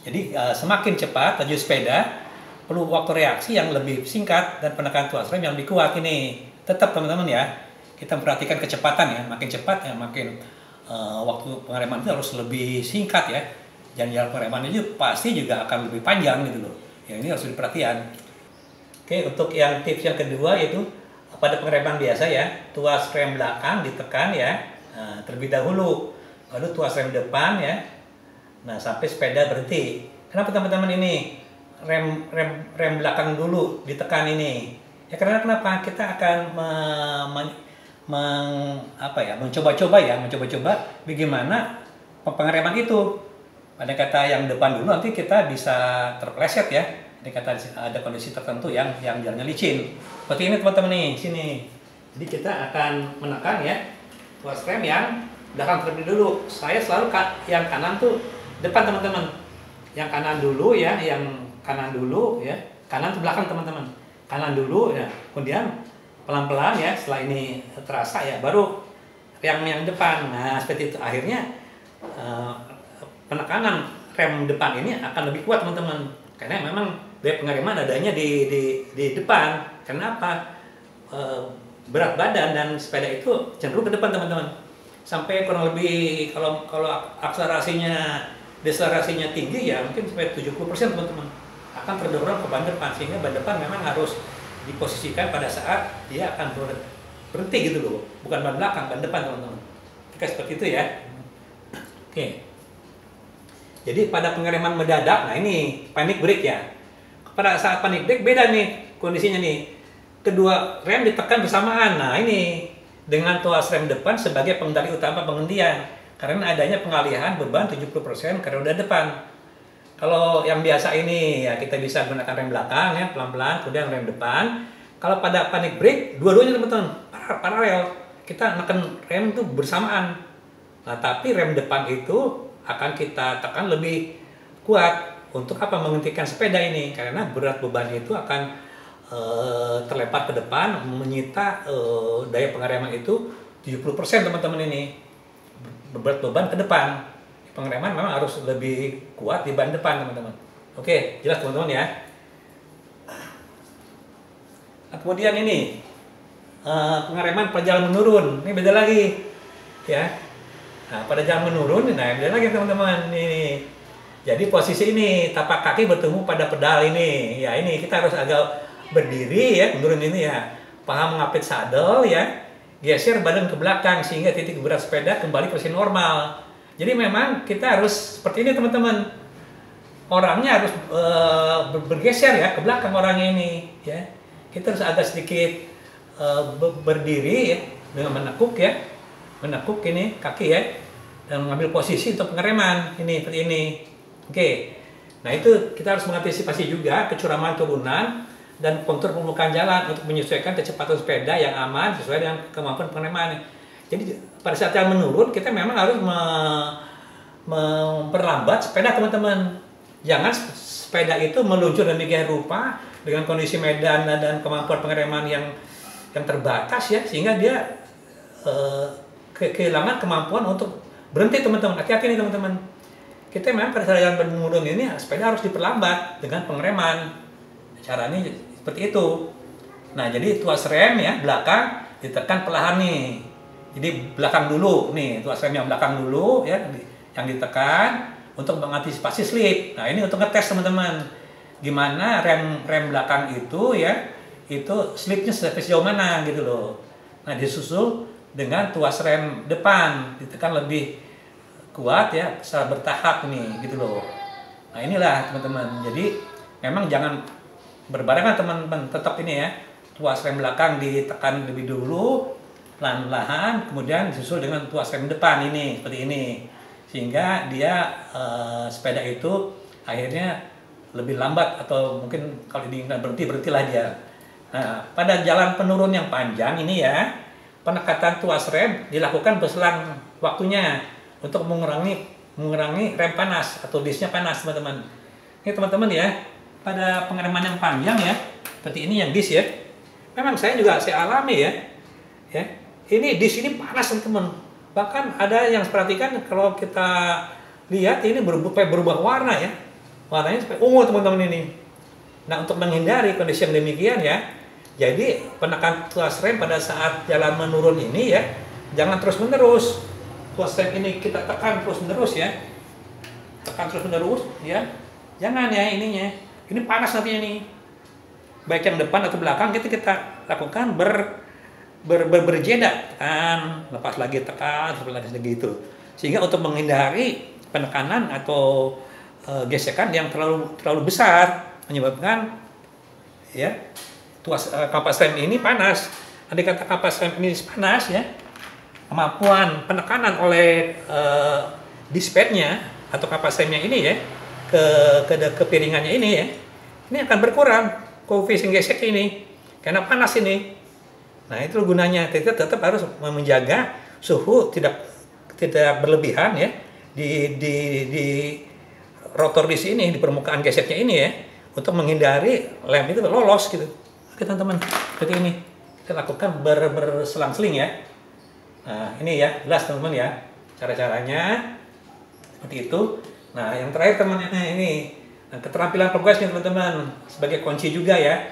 Jadi semakin cepat laju sepeda perlu waktu reaksi yang lebih singkat dan penekanan tuas rem yang lebih kuat ini. Tetap teman-teman ya, kita memperhatikan kecepatan ya, makin cepat ya makin waktu pengereman itu harus lebih singkat ya. Dan jalan pengereman itu pasti juga akan lebih panjang gitu loh. Ya ini harus diperhatikan. Oke, untuk yang tips yang kedua yaitu pada pengereman biasa ya, tuas rem belakang ditekan ya, terlebih dahulu. Lalu tuas rem depan ya. Nah, sampai sepeda berhenti. Kenapa teman-teman ini rem belakang dulu ditekan ini? Ya karena kenapa? Kita akan mencoba-coba bagaimana pengereman itu. Pada kata yang depan dulu nanti kita bisa terpeleset ya. Ada kata ada kondisi tertentu yang jalannya licin. Seperti ini teman-teman nih, sini. Jadi kita akan menekan ya tuas rem yang belakang terlebih dulu. Saya selalu yang kanan tuh depan teman-teman. Yang kanan dulu ya, kanan tuh belakang teman-teman. Kanan dulu ya, kemudian pelan-pelan ya, setelah ini terasa ya, baru yang depan. Nah seperti itu, akhirnya penekanan rem depan ini akan lebih kuat teman-teman, karena memang daya pengereman adanya di depan. Kenapa? Berat badan dan sepeda itu cenderung ke depan teman-teman, sampai kurang lebih kalau deselerasinya tinggi ya mungkin sampai 70% teman-teman akan terdorong ke ban depan, sehingga ban depan memang harus diposisikan pada saat dia akan berhenti gitu loh, bukan ban belakang, ban depan teman-teman. Oke, seperti itu ya. Oke, jadi pada pengereman mendadak, nah ini panic brake ya. Pada saat panic brake beda nih kondisinya nih, kedua rem ditekan bersamaan. Nah ini dengan tuas rem depan sebagai pengendali utama penghentian, karena adanya pengalihan beban 70% ke roda depan. Kalau yang biasa ini ya kita bisa gunakan rem belakang ya, pelan-pelan, kemudian rem depan. Kalau pada panic brake dua-duanya teman-teman paralel, kita menekan rem itu bersamaan. Nah tapi rem depan itu akan kita tekan lebih kuat untuk apa? Menghentikan sepeda ini, karena berat beban itu akan terlempar ke depan, menyita daya pengereman itu 70% teman-teman ini. Berat beban ke depan. Pengereman memang harus lebih kuat di ban depan teman-teman. Oke, jelas teman-teman ya. Nah, kemudian ini pengereman pada jalan menurun, ini beda lagi ya. Nah pada jalan menurun, nah beda lagi teman-teman ini. Jadi posisi ini tapak kaki bertemu pada pedal ini. Ya ini kita harus agak berdiri ya, menurun ini ya. Paha mengapit saddle ya. Geser badan ke belakang sehingga titik berat sepeda kembali posisi normal. Jadi memang kita harus seperti ini teman-teman. Orangnya harus bergeser ya ke belakang orangnya ini ya. Kita harus agak sedikit berdiri ya dengan menekuk ya. Menekuk ini kaki ya dan mengambil posisi untuk pengereman ini seperti ini. Oke. Nah itu kita harus mengantisipasi juga kecuraman turunan dan kontur permukaan jalan untuk menyesuaikan kecepatan sepeda yang aman sesuai dengan kemampuan pengereman. Jadi pada saat jalan menurun kita memang harus memperlambat sepeda teman-teman. Jangan sepeda itu meluncur demikian rupa dengan kondisi medan dan kemampuan pengereman yang terbatas ya, sehingga dia kehilangan kemampuan untuk berhenti teman-teman. Hati-hati nih teman-teman. Kita memang pada saat jalan menurun ini sepeda harus diperlambat dengan pengereman. Caranya seperti itu. Nah jadi tuas rem ya belakang ditekan perlahan nih. Jadi belakang dulu nih, tuas rem yang belakang dulu ya yang ditekan untuk mengantisipasi slip. Nah ini untuk ngetes teman-teman. Gimana rem belakang itu ya, itu slipnya sejauh mana gitu loh. Nah disusul dengan tuas rem depan ditekan lebih kuat ya, secara bertahap nih gitu loh. Nah inilah teman-teman. Jadi memang jangan berbarengan teman-teman, tetap ini ya, tuas rem belakang ditekan lebih dulu pelan-pelan, kemudian disusul dengan tuas rem depan ini seperti ini, sehingga dia sepeda itu akhirnya lebih lambat atau mungkin kalau diinginkan berhentilah dia. Nah pada jalan penurun yang panjang ini ya, penekatan tuas rem dilakukan berselang waktunya untuk mengurangi rem panas atau disnya panas teman-teman. Ini teman-teman ya, pada pengereman yang panjang ya, seperti ini yang dis ya. Memang saya alami ya. Ya. Ini dis ini panas teman-teman. Bahkan ada yang perhatikan kalau kita lihat ini berubah warna ya. Warnanya seperti ungu teman-teman ini. Nah, untuk menghindari kondisi yang demikian ya. Jadi, penekan tuas rem pada saat jalan menurun ini ya, jangan terus-menerus. Tuas rem ini kita tekan terus-menerus ya. Tekan terus-menerus ya. Jangan ya ininya. Ini panas nantinya nih. Baik yang depan atau belakang kita lakukan berjeda, tekan, lepas lagi tekan, lepas lagi gitu. Sehingga untuk menghindari penekanan atau gesekan yang terlalu besar menyebabkan ya kapas rem ini panas. Andai kata kapas rem ini panas ya, kemampuan penekanan oleh dispadnya atau kapas remnya ini ya ke piringannya ini ya, ini akan berkurang koefisien gesek ini karena panas ini. Nah itu gunanya, kita tetap harus menjaga suhu tidak berlebihan ya di rotor di sini, di permukaan geseknya ini ya, untuk menghindari lem itu lolos gitu. Oke teman-teman, seperti ini kita lakukan berselang-seling ya. Nah ini ya, jelas teman-teman ya cara-caranya seperti itu. Nah yang terakhir teman-teman ini keterampilan progresnya teman-teman sebagai kunci juga ya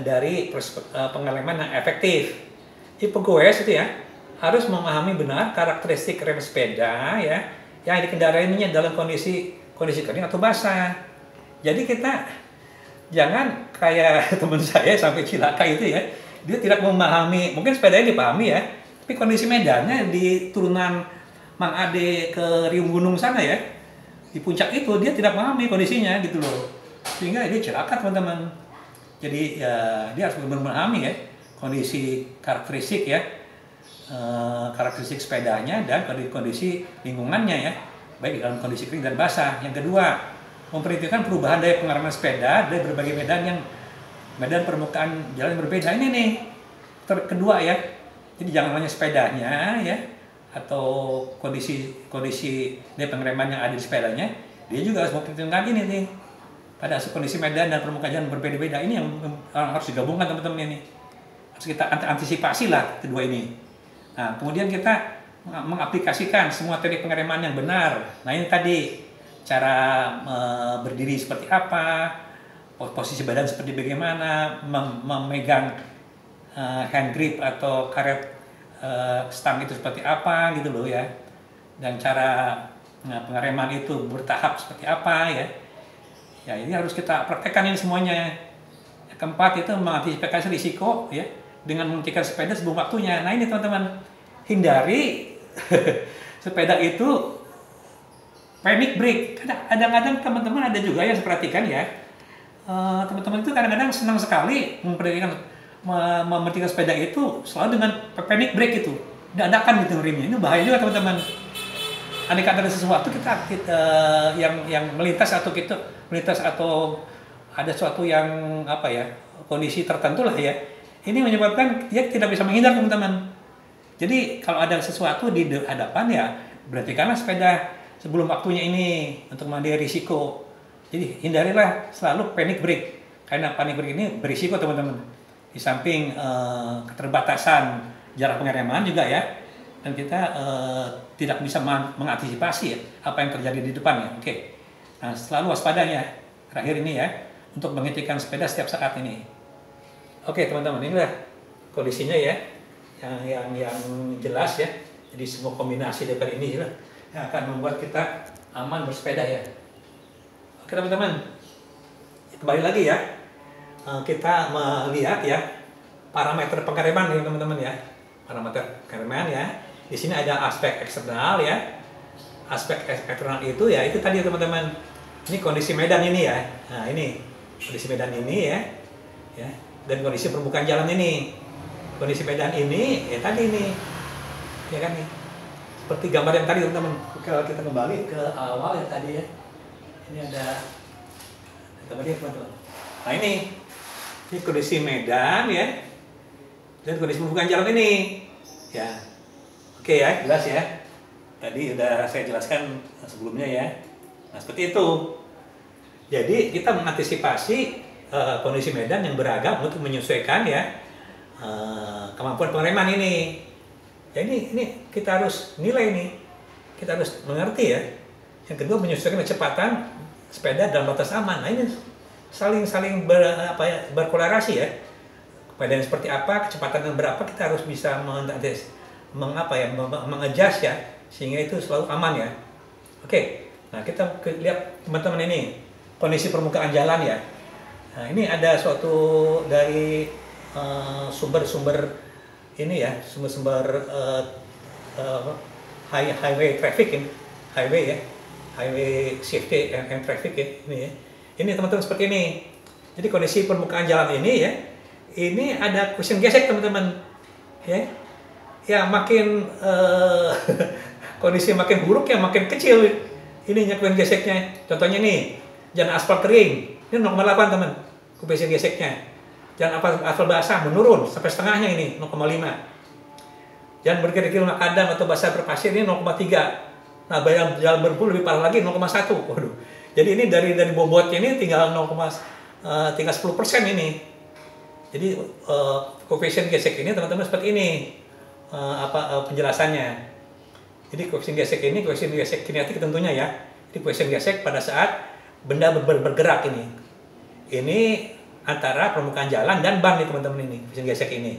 dari pengereman yang efektif. Di pegoes itu ya harus memahami benar karakteristik rem sepeda ya yang dikendarainya dalam kondisi kering atau basah. Jadi kita jangan kayak teman saya sampai cilaka itu ya, dia tidak memahami, mungkin sepedanya dipahami ya, tapi kondisi medannya di turunan Mang Ade ke Riung Gunung sana ya, di puncak itu dia tidak memahami kondisinya gitu loh, sehingga dia celaka teman-teman. Jadi ya dia harus benar-benar memahami ya kondisi karakteristik ya, karakteristik sepedanya dan kondisi lingkungannya ya, baik dalam kondisi kering dan basah. Yang kedua, memperhatikan perubahan daya pengereman sepeda dari berbagai medan permukaan jalan yang berbeda. Ini nih kedua ya, jadi jangan hanya sepedanya ya atau kondisi daya pengereman yang ada di sepedanya, dia juga harus memperhitungkan ini nih pada kondisi medan dan permukaan jalan berbeda-beda. Ini yang harus digabungkan teman-teman ini, harus kita antisipasi lah kedua ini. Nah kemudian kita mengaplikasikan semua teknik pengereman yang benar. Nah ini tadi cara berdiri seperti apa, posisi badan seperti bagaimana, memegang hand grip atau karet stang itu seperti apa gitu loh ya, dan cara pengereman itu bertahap seperti apa ya. Ya ini harus kita praktekkan ini semuanya. Yang keempat itu mengantisipasi risiko ya dengan menghentikan sepeda sebelum waktunya. Nah ini teman-teman, hindari sepeda itu panic brake. Kadang-kadang teman-teman ada juga yang perhatikan ya, teman-teman itu kadang-kadang senang sekali mementingkan sepeda itu selalu dengan panic brake itu, dadakan gitu remnya. Ini bahaya juga teman-teman. andai kata ada sesuatu kita yang melintas atau ada sesuatu yang apa ya, kondisi tertentu lah ya, ini menyebabkan dia tidak bisa menghindar teman-teman. Jadi kalau ada sesuatu di hadapan ya berarti karena sepeda sebelum waktunya ini untuk menghindari risiko. Jadi hindarilah selalu panic brake, karena panic brake ini berisiko teman-teman. Di samping keterbatasan jarak pengereman juga ya, dan kita tidak bisa mengantisipasi ya apa yang terjadi di depannya. Oke. Nah, selalu waspada ya terakhir ini ya, untuk menghentikan sepeda setiap saat ini. Oke teman-teman, inilah kondisinya ya, yang jelas ya. Jadi semua kombinasi dari ini lah yang akan membuat kita aman bersepeda ya. Oke teman-teman, kembali lagi ya, kita melihat ya parameter pengereman nih teman-teman ya, parameter pengereman ya. Di sini ada aspek eksternal ya, aspek eksternal itu ya itu tadi teman-teman. Ini kondisi medan ini ya. Nah ini kondisi medan ini ya, dan kondisi permukaan jalan ini. Kondisi medan ini ya tadi ini, ya kan nih. Seperti gambar yang tadi teman-teman. Kalau kita kembali ke awal yang tadi ya, ini ada gambarnya teman-teman. Nah ini kondisi medan ya, dan kondisi permukaan jalan ini, ya. Oke ya, jelas ya. Tadi udah saya jelaskan sebelumnya ya. Nah seperti itu. Jadi kita mengantisipasi kondisi medan yang beragam untuk menyesuaikan ya kemampuan pengereman ini. Ya ini kita harus nilai nih, kita harus mengerti ya. Yang kedua menyesuaikan kecepatan sepeda dalam batas aman. Nah ini saling berkorelasi ya. Kepada yang seperti apa, kecepatan yang berapa, kita harus bisa mengadjust ya, sehingga itu selalu aman ya. Oke, nah kita lihat teman-teman ini kondisi permukaan jalan ya. Nah ini ada suatu dari sumber-sumber ini ya, sumber-sumber highway traffic ini, highway safety and traffic ya, ini ya. Ini teman-teman seperti ini. Jadi kondisi permukaan jalan ini ya, ini ada cushion gesek teman-teman, ya. Ya makin kondisi makin buruk ya makin kecil ininya cushion geseknya. Contohnya nih, jalan aspal kering, ini 0,8 teman, cushion geseknya. Jalan aspal basah menurun sampai setengahnya ini 0,5. Jalan berkerikil makadam atau basah berpasir ini 0,3. Nah, jalan berbulu lebih parah lagi 0,1. Waduh. Jadi ini dari bobotnya ini tinggal 10% ini. Jadi koefisien gesek ini teman-teman seperti ini penjelasannya. Jadi koefisien gesek ini koefisien gesek kinetik tentunya ya. Jadi koefisien gesek pada saat benda bergerak ini. Ini antara permukaan jalan dan ban nih teman-teman ini, koefisien gesek ini.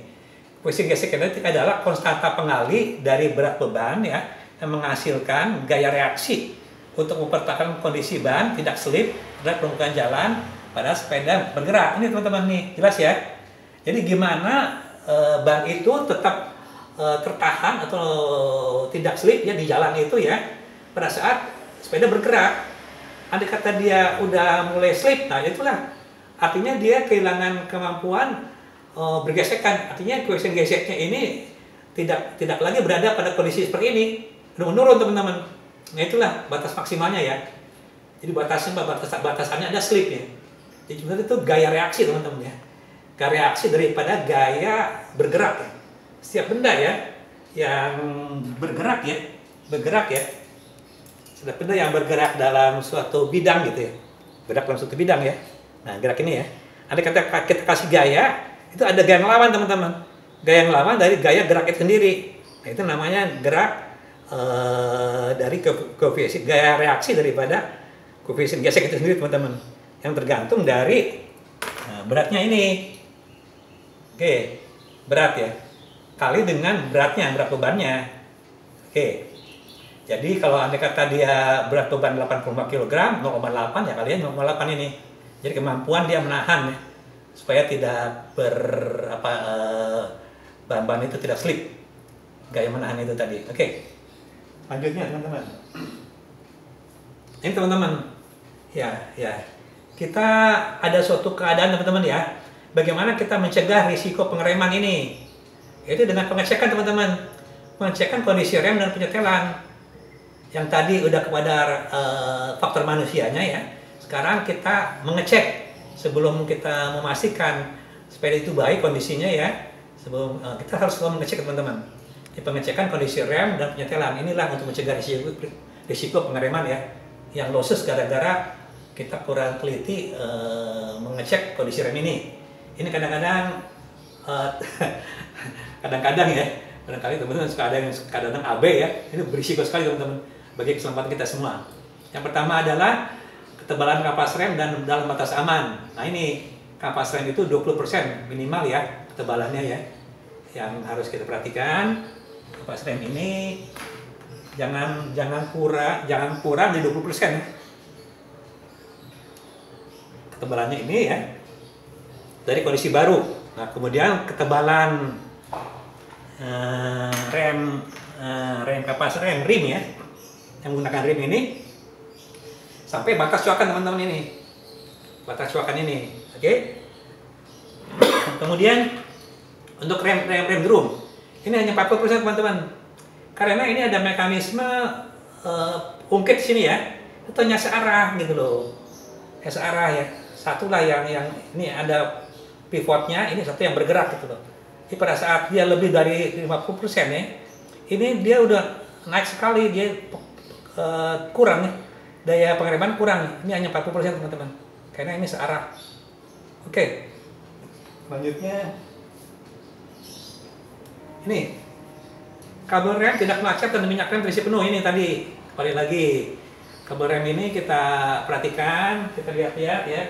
Koefisien gesek kinetik adalah konstanta pengali dari berat beban ya, yang menghasilkan gaya reaksi untuk mempertahankan kondisi ban tidak slip terhadap permukaan jalan pada sepeda bergerak. Ini teman-teman nih, jelas ya. Jadi gimana ban itu tetap tertahan atau tidak slip ya di jalan itu ya pada saat sepeda bergerak. Andai kata dia udah mulai slip, nah itulah artinya dia kehilangan kemampuan bergesekan. Artinya koefisien geseknya ini tidak lagi berada pada kondisi seperti ini, udah menurun teman-teman. Nah itulah batas maksimalnya ya. Jadi batasannya ada slip ya. Jadi sebenarnya itu gaya reaksi teman-teman ya. Gaya reaksi daripada gaya bergerak ya. Setiap benda ya yang bergerak ya, setiap benda yang bergerak dalam suatu bidang gitu ya, bergerak dalam suatu bidang ya. Nah gerak ini ya, ada kata kita kasih gaya, itu ada gaya yang lawan teman-teman. Gaya yang lawan dari gaya gerak itu sendiri. Nah itu namanya gerak dari koefisien gaya reaksi daripada koefisien gesek itu sendiri teman-teman, yang tergantung dari beratnya ini. Oke, berat ya, kali dengan beratnya, berat bebannya. Oke, jadi kalau andai kata dia berat beban 85 kg, 0,8 ya kalian 0,8 ini. Jadi kemampuan dia menahan ya, supaya tidak bahan-bahan itu tidak slip. Gaya menahan itu tadi. Oke. Lanjutnya teman-teman. Ini teman-teman. Ya. Kita ada suatu keadaan teman-teman ya. Bagaimana kita mencegah risiko pengereman ini? Yaitu dengan pengecekan teman-teman. Pengecekan kondisi rem dan penyetelan. Yang tadi udah kepada faktor manusianya ya. Sekarang kita mengecek sebelum kita memastikan sepeda itu baik kondisinya ya. Sebelum kita harus selalu mengecek teman-teman. Di pengecekan kondisi rem dan penyetelan inilah untuk mencegah risiko pengereman ya. Yang losses gara-gara kita kurang teliti mengecek kondisi rem ini. Ini kadang-kadang kadang-kadang ya. Barangkali teman-teman suka ada yang kadang-kadang AB ya. Ini berisiko sekali teman-teman bagi keselamatan kita semua. Yang pertama adalah ketebalan kapas rem dan dalam batas aman. Nah ini kapas rem itu 20% minimal ya ketebalannya ya. Yang harus kita perhatikan kapas rem ini jangan kurang dari 20% ya. Ketebalannya ini ya dari kondisi baru. Nah kemudian ketebalan rem kapas rem rim ya, yang menggunakan rim ini sampai batas coakan teman-teman ini, batas coakan ini, oke? Kemudian untuk rem drum ini hanya 40% teman-teman, karena ini ada mekanisme ungkit sini ya, itu hanya searah gitu loh, searah ya, satulah yang ini ada pivotnya, ini satu yang bergerak gitu loh. Jadi pada saat dia lebih dari 50% ya, ini dia udah naik sekali, dia kurang nih, daya pengereman kurang. Ini hanya 40% teman-teman, karena ini searah. Oke, selanjutnya ini kabel rem tidak macet dan minyak rem terisi penuh. Ini tadi balik lagi kabel rem ini kita perhatikan, kita lihat-lihat ya,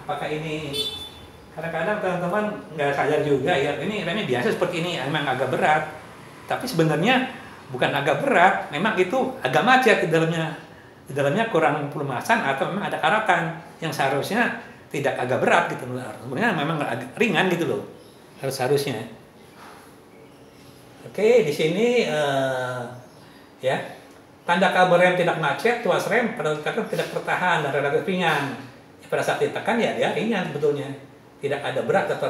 apakah ini kadang-kadang teman-teman nggak sadar juga ya, ini remnya biasa seperti ini, memang agak berat, tapi sebenarnya bukan agak berat, memang itu agak macet di dalamnya kurang pelumasan atau memang ada karatan yang seharusnya tidak agak berat gitu loh, sebenarnya memang agak ringan gitu loh, harusnya. Oke, di sini ya tanda kabel rem tidak macet, tuas rem pada ditekan tidak tertahan dan relatif ringan. Pada saat ditekan ya dia ringan sebetulnya, tidak ada berat atau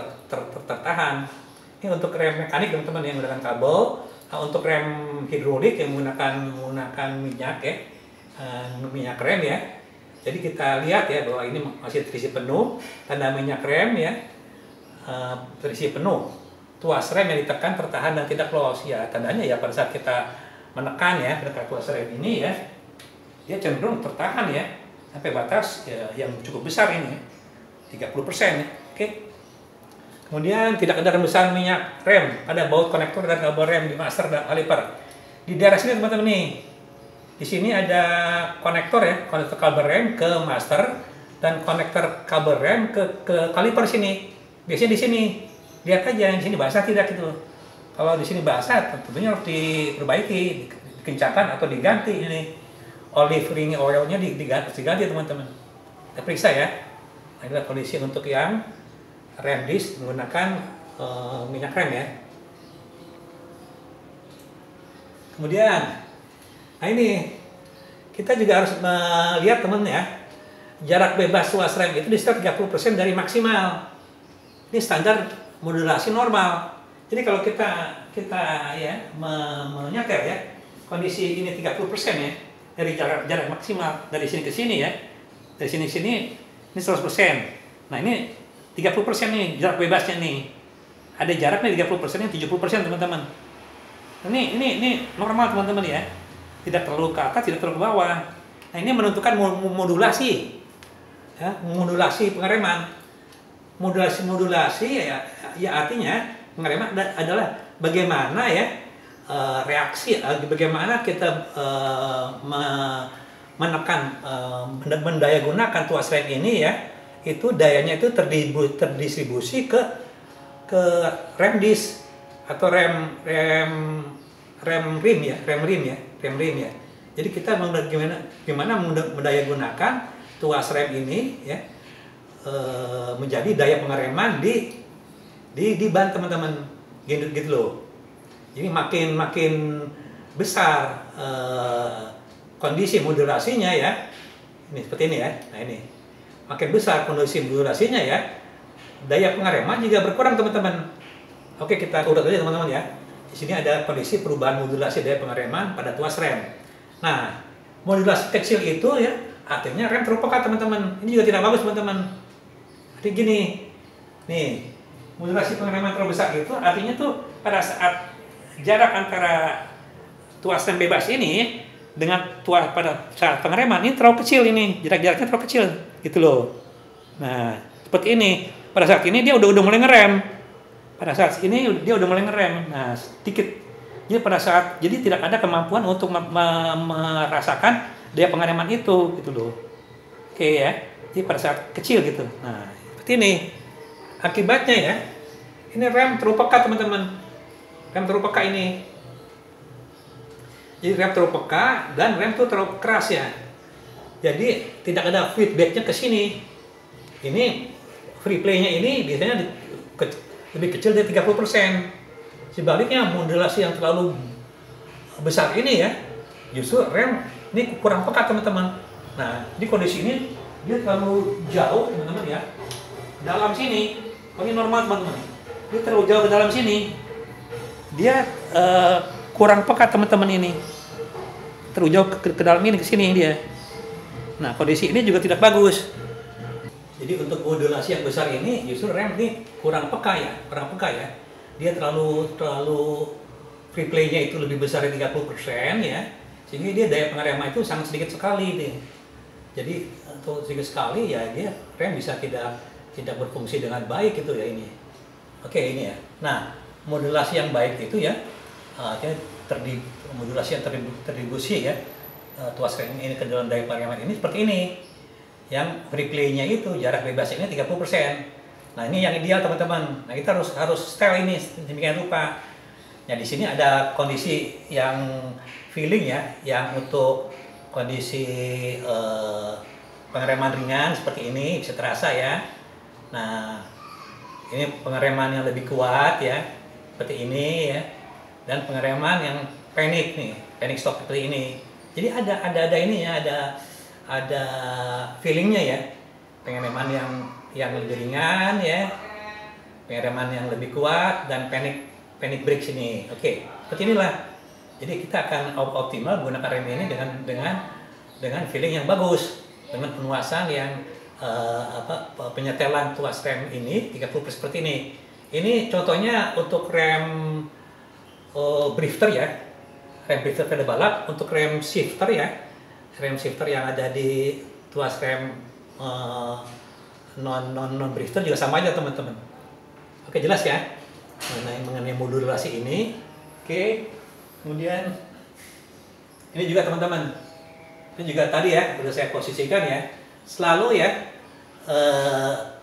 tertahan. Ini untuk rem mekanik teman-teman yang menggunakan kabel. Nah, untuk rem hidrolik yang menggunakan minyak ya, minyak rem ya. Jadi kita lihat ya bahwa ini masih terisi penuh, tanda minyak rem ya, terisi penuh. Tuas rem yang ditekan tertahan dan tidak loss ya, tandanya ya pada saat kita menekan ya, menekan tuas rem ini ya, dia cenderung tertahan ya sampai batas ya, yang cukup besar ini 30% ya. Oke. Kemudian tidak ada rembesan minyak rem pada baut konektor dan kabel rem di master dan kaliper. Di daerah sini teman-teman nih, di sini ada konektor ya, konektor kabel rem ke master dan konektor kabel rem ke kaliper sini. Biasanya di sini, lihat aja di sini basah tidak gitu. Kalau di sini basah, tentunya harus diperbaiki, dikencangkan atau diganti ini. Olive ring oilnya diganti teman-teman. Kita periksa ya. Nah, inilah kondisi untuk yang rem disc menggunakan minyak rem ya. Kemudian, nah ini kita juga harus melihat teman ya, jarak bebas tuas rem itu di sekitar 30% dari maksimal. Ini standar modulasi normal. Jadi kalau kita ya menyeker ya, kondisi ini 30% ya dari jarak maksimal dari sini ke sini ya, dari sini ke sini ini 100%. Nah ini 30% nih jarak bebasnya nih. Ada jarak nih 30% nya 70% teman-teman. Ini normal teman-teman ya. Tidak terlalu ke atas, tidak terlalu ke bawah. Nah ini menentukan modulasi, ya, modulasi pengereman. Modulasi ya artinya pengereman adalah bagaimana ya reaksi, bagaimana kita menekan, mendayagunakan tuas rem ini ya, itu dayanya itu terdistribusi ke rem disc atau rem rim ya. Jadi kita gimana mendayagunakan tuas rem ini ya menjadi daya pengereman di ban teman-teman gitu loh. Jadi makin besar kondisi modulasinya ya, ini seperti ini ya. Nah ini makin besar kondisi modulasinya ya, daya pengereman juga berkurang teman-teman. Oke, kita urut aja teman-teman ya. Di sini ada kondisi perubahan modulasi daya pengereman pada tuas rem. Nah, modulasi kecil itu ya artinya rem terlalu peka teman-teman. Ini juga tidak bagus teman-teman. Jadi gini, nih modulasi pengereman terlalu besar itu artinya tuh pada saat jarak antara tuas rem bebas ini dengan tuas pada saat pengereman ini terlalu kecil, ini jaraknya terlalu kecil gitu loh. Nah seperti ini, pada saat ini dia udah mulai ngerem, pada saat ini dia udah mulai ngerem, nah sedikit. Jadi pada saat jadi tidak ada kemampuan untuk merasakan daya pengereman itu gitu loh. Oke ya, jadi pada saat kecil gitu. Nah seperti ini akibatnya ya, ini rem terlalu peka teman-teman, rem terlalu peka ini. Jadi rem terlalu peka dan rem itu terlalu keras ya. Jadi tidak ada feedbacknya ke sini. Ini free play-nya ini biasanya lebih kecil dari 30%. Sebaliknya modulasi yang terlalu besar ini ya, justru rem ini kurang peka teman-teman. Nah, di kondisi ini dia terlalu jauh teman-teman ya. Dalam sini, ini normal teman-teman. Dia terlalu jauh ke dalam sini. Dia kurang peka teman-teman ini. Terlalu jauh ke dalam ini, ke sini dia. Nah, kondisi ini juga tidak bagus. Jadi untuk modulasi yang besar ini justru rem ini kurang peka ya, Dia terlalu free play-nya itu lebih besar dari 30% ya. Sehingga dia daya pengereman itu sangat sedikit sekali nih. Jadi untuk sedikit sekali ya dia rem bisa tidak berfungsi dengan baik gitu ya ini. Oke, ini ya. Nah, modulasi yang baik itu ya modulasi yang terdistribusi ya, tuas rem ini ke dalam daya pengereman ini seperti ini. Yang free play-nya itu jarak bebas ini 30%. Nah, ini yang ideal teman-teman. Nah, kita harus setel ini demikian rupa. Nah, di sini ada kondisi yang feeling ya, yang untuk kondisi pengereman ringan seperti ini bisa terasa ya. Nah, ini pengereman yang lebih kuat ya, seperti ini ya. Dan pengereman yang panic stop seperti ini. Jadi ada ini ya, ada feelingnya ya, pengereman yang lebih ringan ya, pengereman yang lebih kuat dan panic brake sini. Oke, seperti inilah. Jadi kita akan optimal menggunakan rem ini dengan feeling yang bagus, dengan penguasaan yang penyetelan tuas rem ini 30% seperti ini. Ini contohnya untuk rem drifter ya, rem drifter pada balap. Untuk rem shifter ya, rem shifter yang ada di tuas rem non drifter juga sama aja teman-teman. Oke, jelas ya mengenai modulasi ini. Oke, kemudian ini juga teman-teman, ini juga tadi ya sudah saya posisikan ya, selalu ya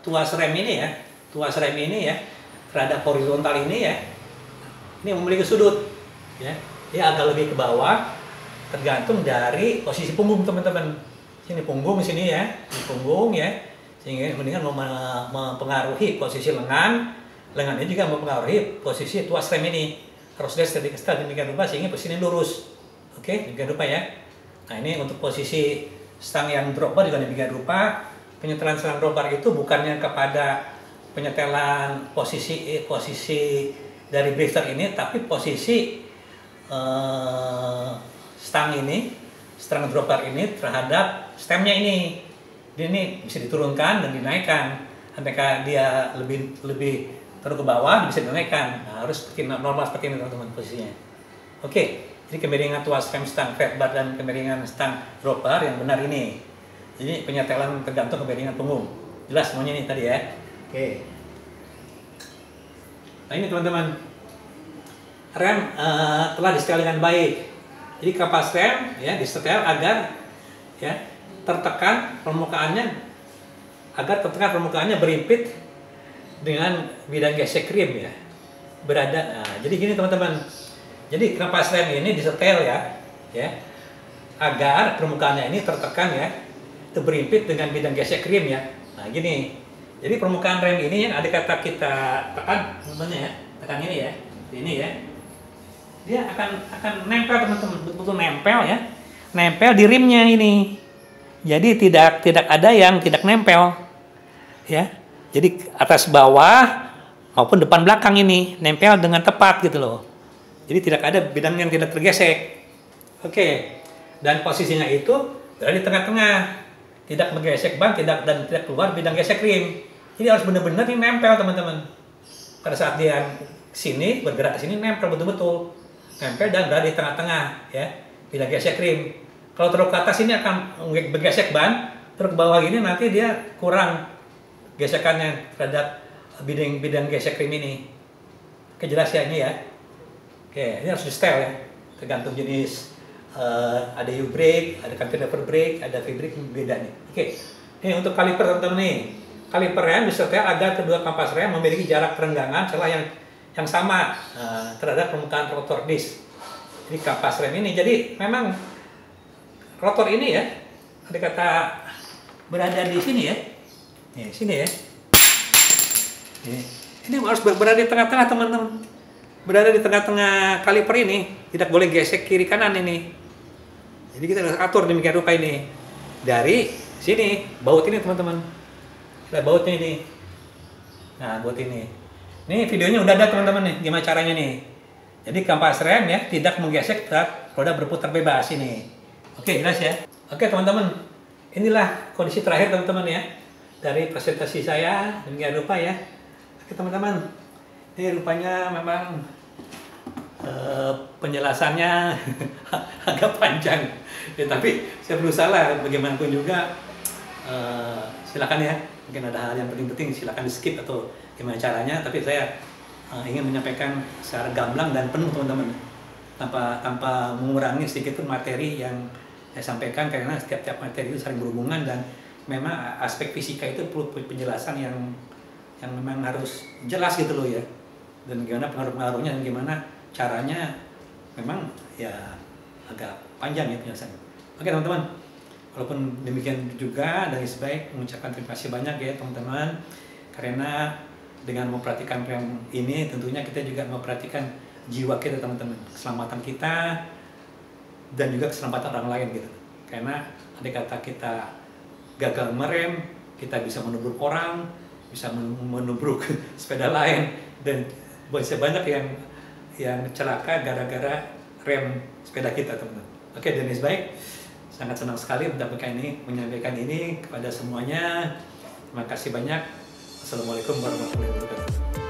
tuas rem ini ya terhadap horizontal ini ya, ini memiliki sudut ya, dia agak lebih ke bawah tergantung dari posisi punggung teman-teman. Sini punggung sini ya, di punggung ya, sehingga mendingan mempengaruhi posisi lengannya juga mempengaruhi posisi tuas rem ini. Harus setel demikian rupa sehingga posisinya lurus. Oke, demikian rupa ya. Nah, ini untuk posisi stang yang drop bar juga demikian rupa. Penyetelan stang drop bar itu bukannya kepada penyetelan posisi dari drifter ini, tapi posisi stang drop bar ini terhadap stemnya ini. Jadi ini bisa diturunkan dan dinaikkan. Andaikan dia lebih terus ke bawah bisa dinaikkan. Nah, harus seperti normal seperti ini teman-teman posisinya. Oke, jadi kemiringan tuas rem stang fat bar dan kemiringan stang drop bar yang benar ini. Jadi penyetelan tergantung kemiringan punggung. Jelas semuanya ini tadi ya. Oke. Nah, ini teman-teman, rem telah disetel dengan baik. Jadi kapas rem ya disetel agar ya tertekan permukaannya berimpit dengan bidang gesek rim ya, berada. Nah, jadi gini teman-teman, jadi kapas rem ini disetel ya agar permukaannya ini tertekan ya, itu berimpit dengan bidang gesek rim ya. Nah gini, jadi permukaan rem ini yang ada kata kita tekan teman-teman ya, tekan ini ya, dia akan nempel teman-teman, betul-betul nempel ya, nempel di rimnya ini. Jadi tidak ada yang tidak nempel ya. Jadi atas bawah maupun depan belakang ini nempel dengan tepat gitu loh. Jadi tidak ada bidang yang tidak tergesek. Oke. Dan posisinya itu berada di tengah-tengah, tidak menggesek ban, tidak keluar bidang gesek rim. Jadi harus benar-benar ini nempel teman-teman. Pada saat dia sini bergerak ke sini nempel betul-betul, nempel dan berada di tengah-tengah ya, bidang gesek rim. Kalau terlalu ke atas ini akan bergesek ban, terus ke bawah ini nanti dia kurang gesekannya terhadap bidang gesek rim ini. Oke, jelas ya ini ya. Oke, ini harus di setel ya, tergantung jenis. Ada U-brake, ada cantilever brake, ada V-brake, beda nih. Oke, ini untuk kaliper teman-teman nih. Kaliper rem disetel agar kedua kampas rem memiliki jarak perenggangan celah yang sama terhadap permukaan rotor disk. Jadi kampas rem ini, jadi memang rotor ini ya, ada kata berada di sini ya. Nih, sini ya. Ini harus berada di tengah-tengah teman-teman. Berada di tengah-tengah kaliper ini, tidak boleh gesek kiri kanan ini. Jadi kita harus atur demikian rupa ini. Dari sini, baut ini teman-teman. Kita bautnya ini. Nah, baut ini. Ini videonya udah ada teman-teman nih, gimana caranya nih. Jadi kampas rem ya, tidak menggesek saat roda berputar bebas ini. Oke, jelas ya. Oke teman-teman, inilah kondisi terakhir teman-teman ya. Dari presentasi saya, demikian rupa ya. Oke teman-teman, ini rupanya memang penjelasannya agak panjang ya, tapi saya berusaha lah bagaimanapun juga. Silakan ya, mungkin ada hal yang penting-penting silakan di skip atau gimana caranya, tapi saya ingin menyampaikan secara gamblang dan penuh teman-teman, tanpa mengurangi sedikit pun materi yang saya sampaikan, karena setiap materi itu saling berhubungan dan memang aspek fisika itu perlu penjelasan yang memang harus jelas gitu loh ya, dan gimana pengaruh-pengaruhnya dan gimana caranya, memang ya agak panjang ya penjelasannya. Oke teman-teman, walaupun demikian juga dari sebaik mengucapkan terima kasih banyak ya teman-teman, karena dengan memperhatikan rem ini tentunya kita juga memperhatikan jiwa kita teman-teman, keselamatan kita dan juga keselamatan orang lain gitu. Karena andai kata kita gagal merem, kita bisa menubruk orang, bisa menubruk sepeda lain, dan bisa banyak yang celaka gara-gara rem sepeda kita teman-teman. Oke, Denis baik, sangat senang sekali menyampaikan ini kepada semuanya. Terima kasih banyak. Assalamualaikum warahmatullahi wabarakatuh.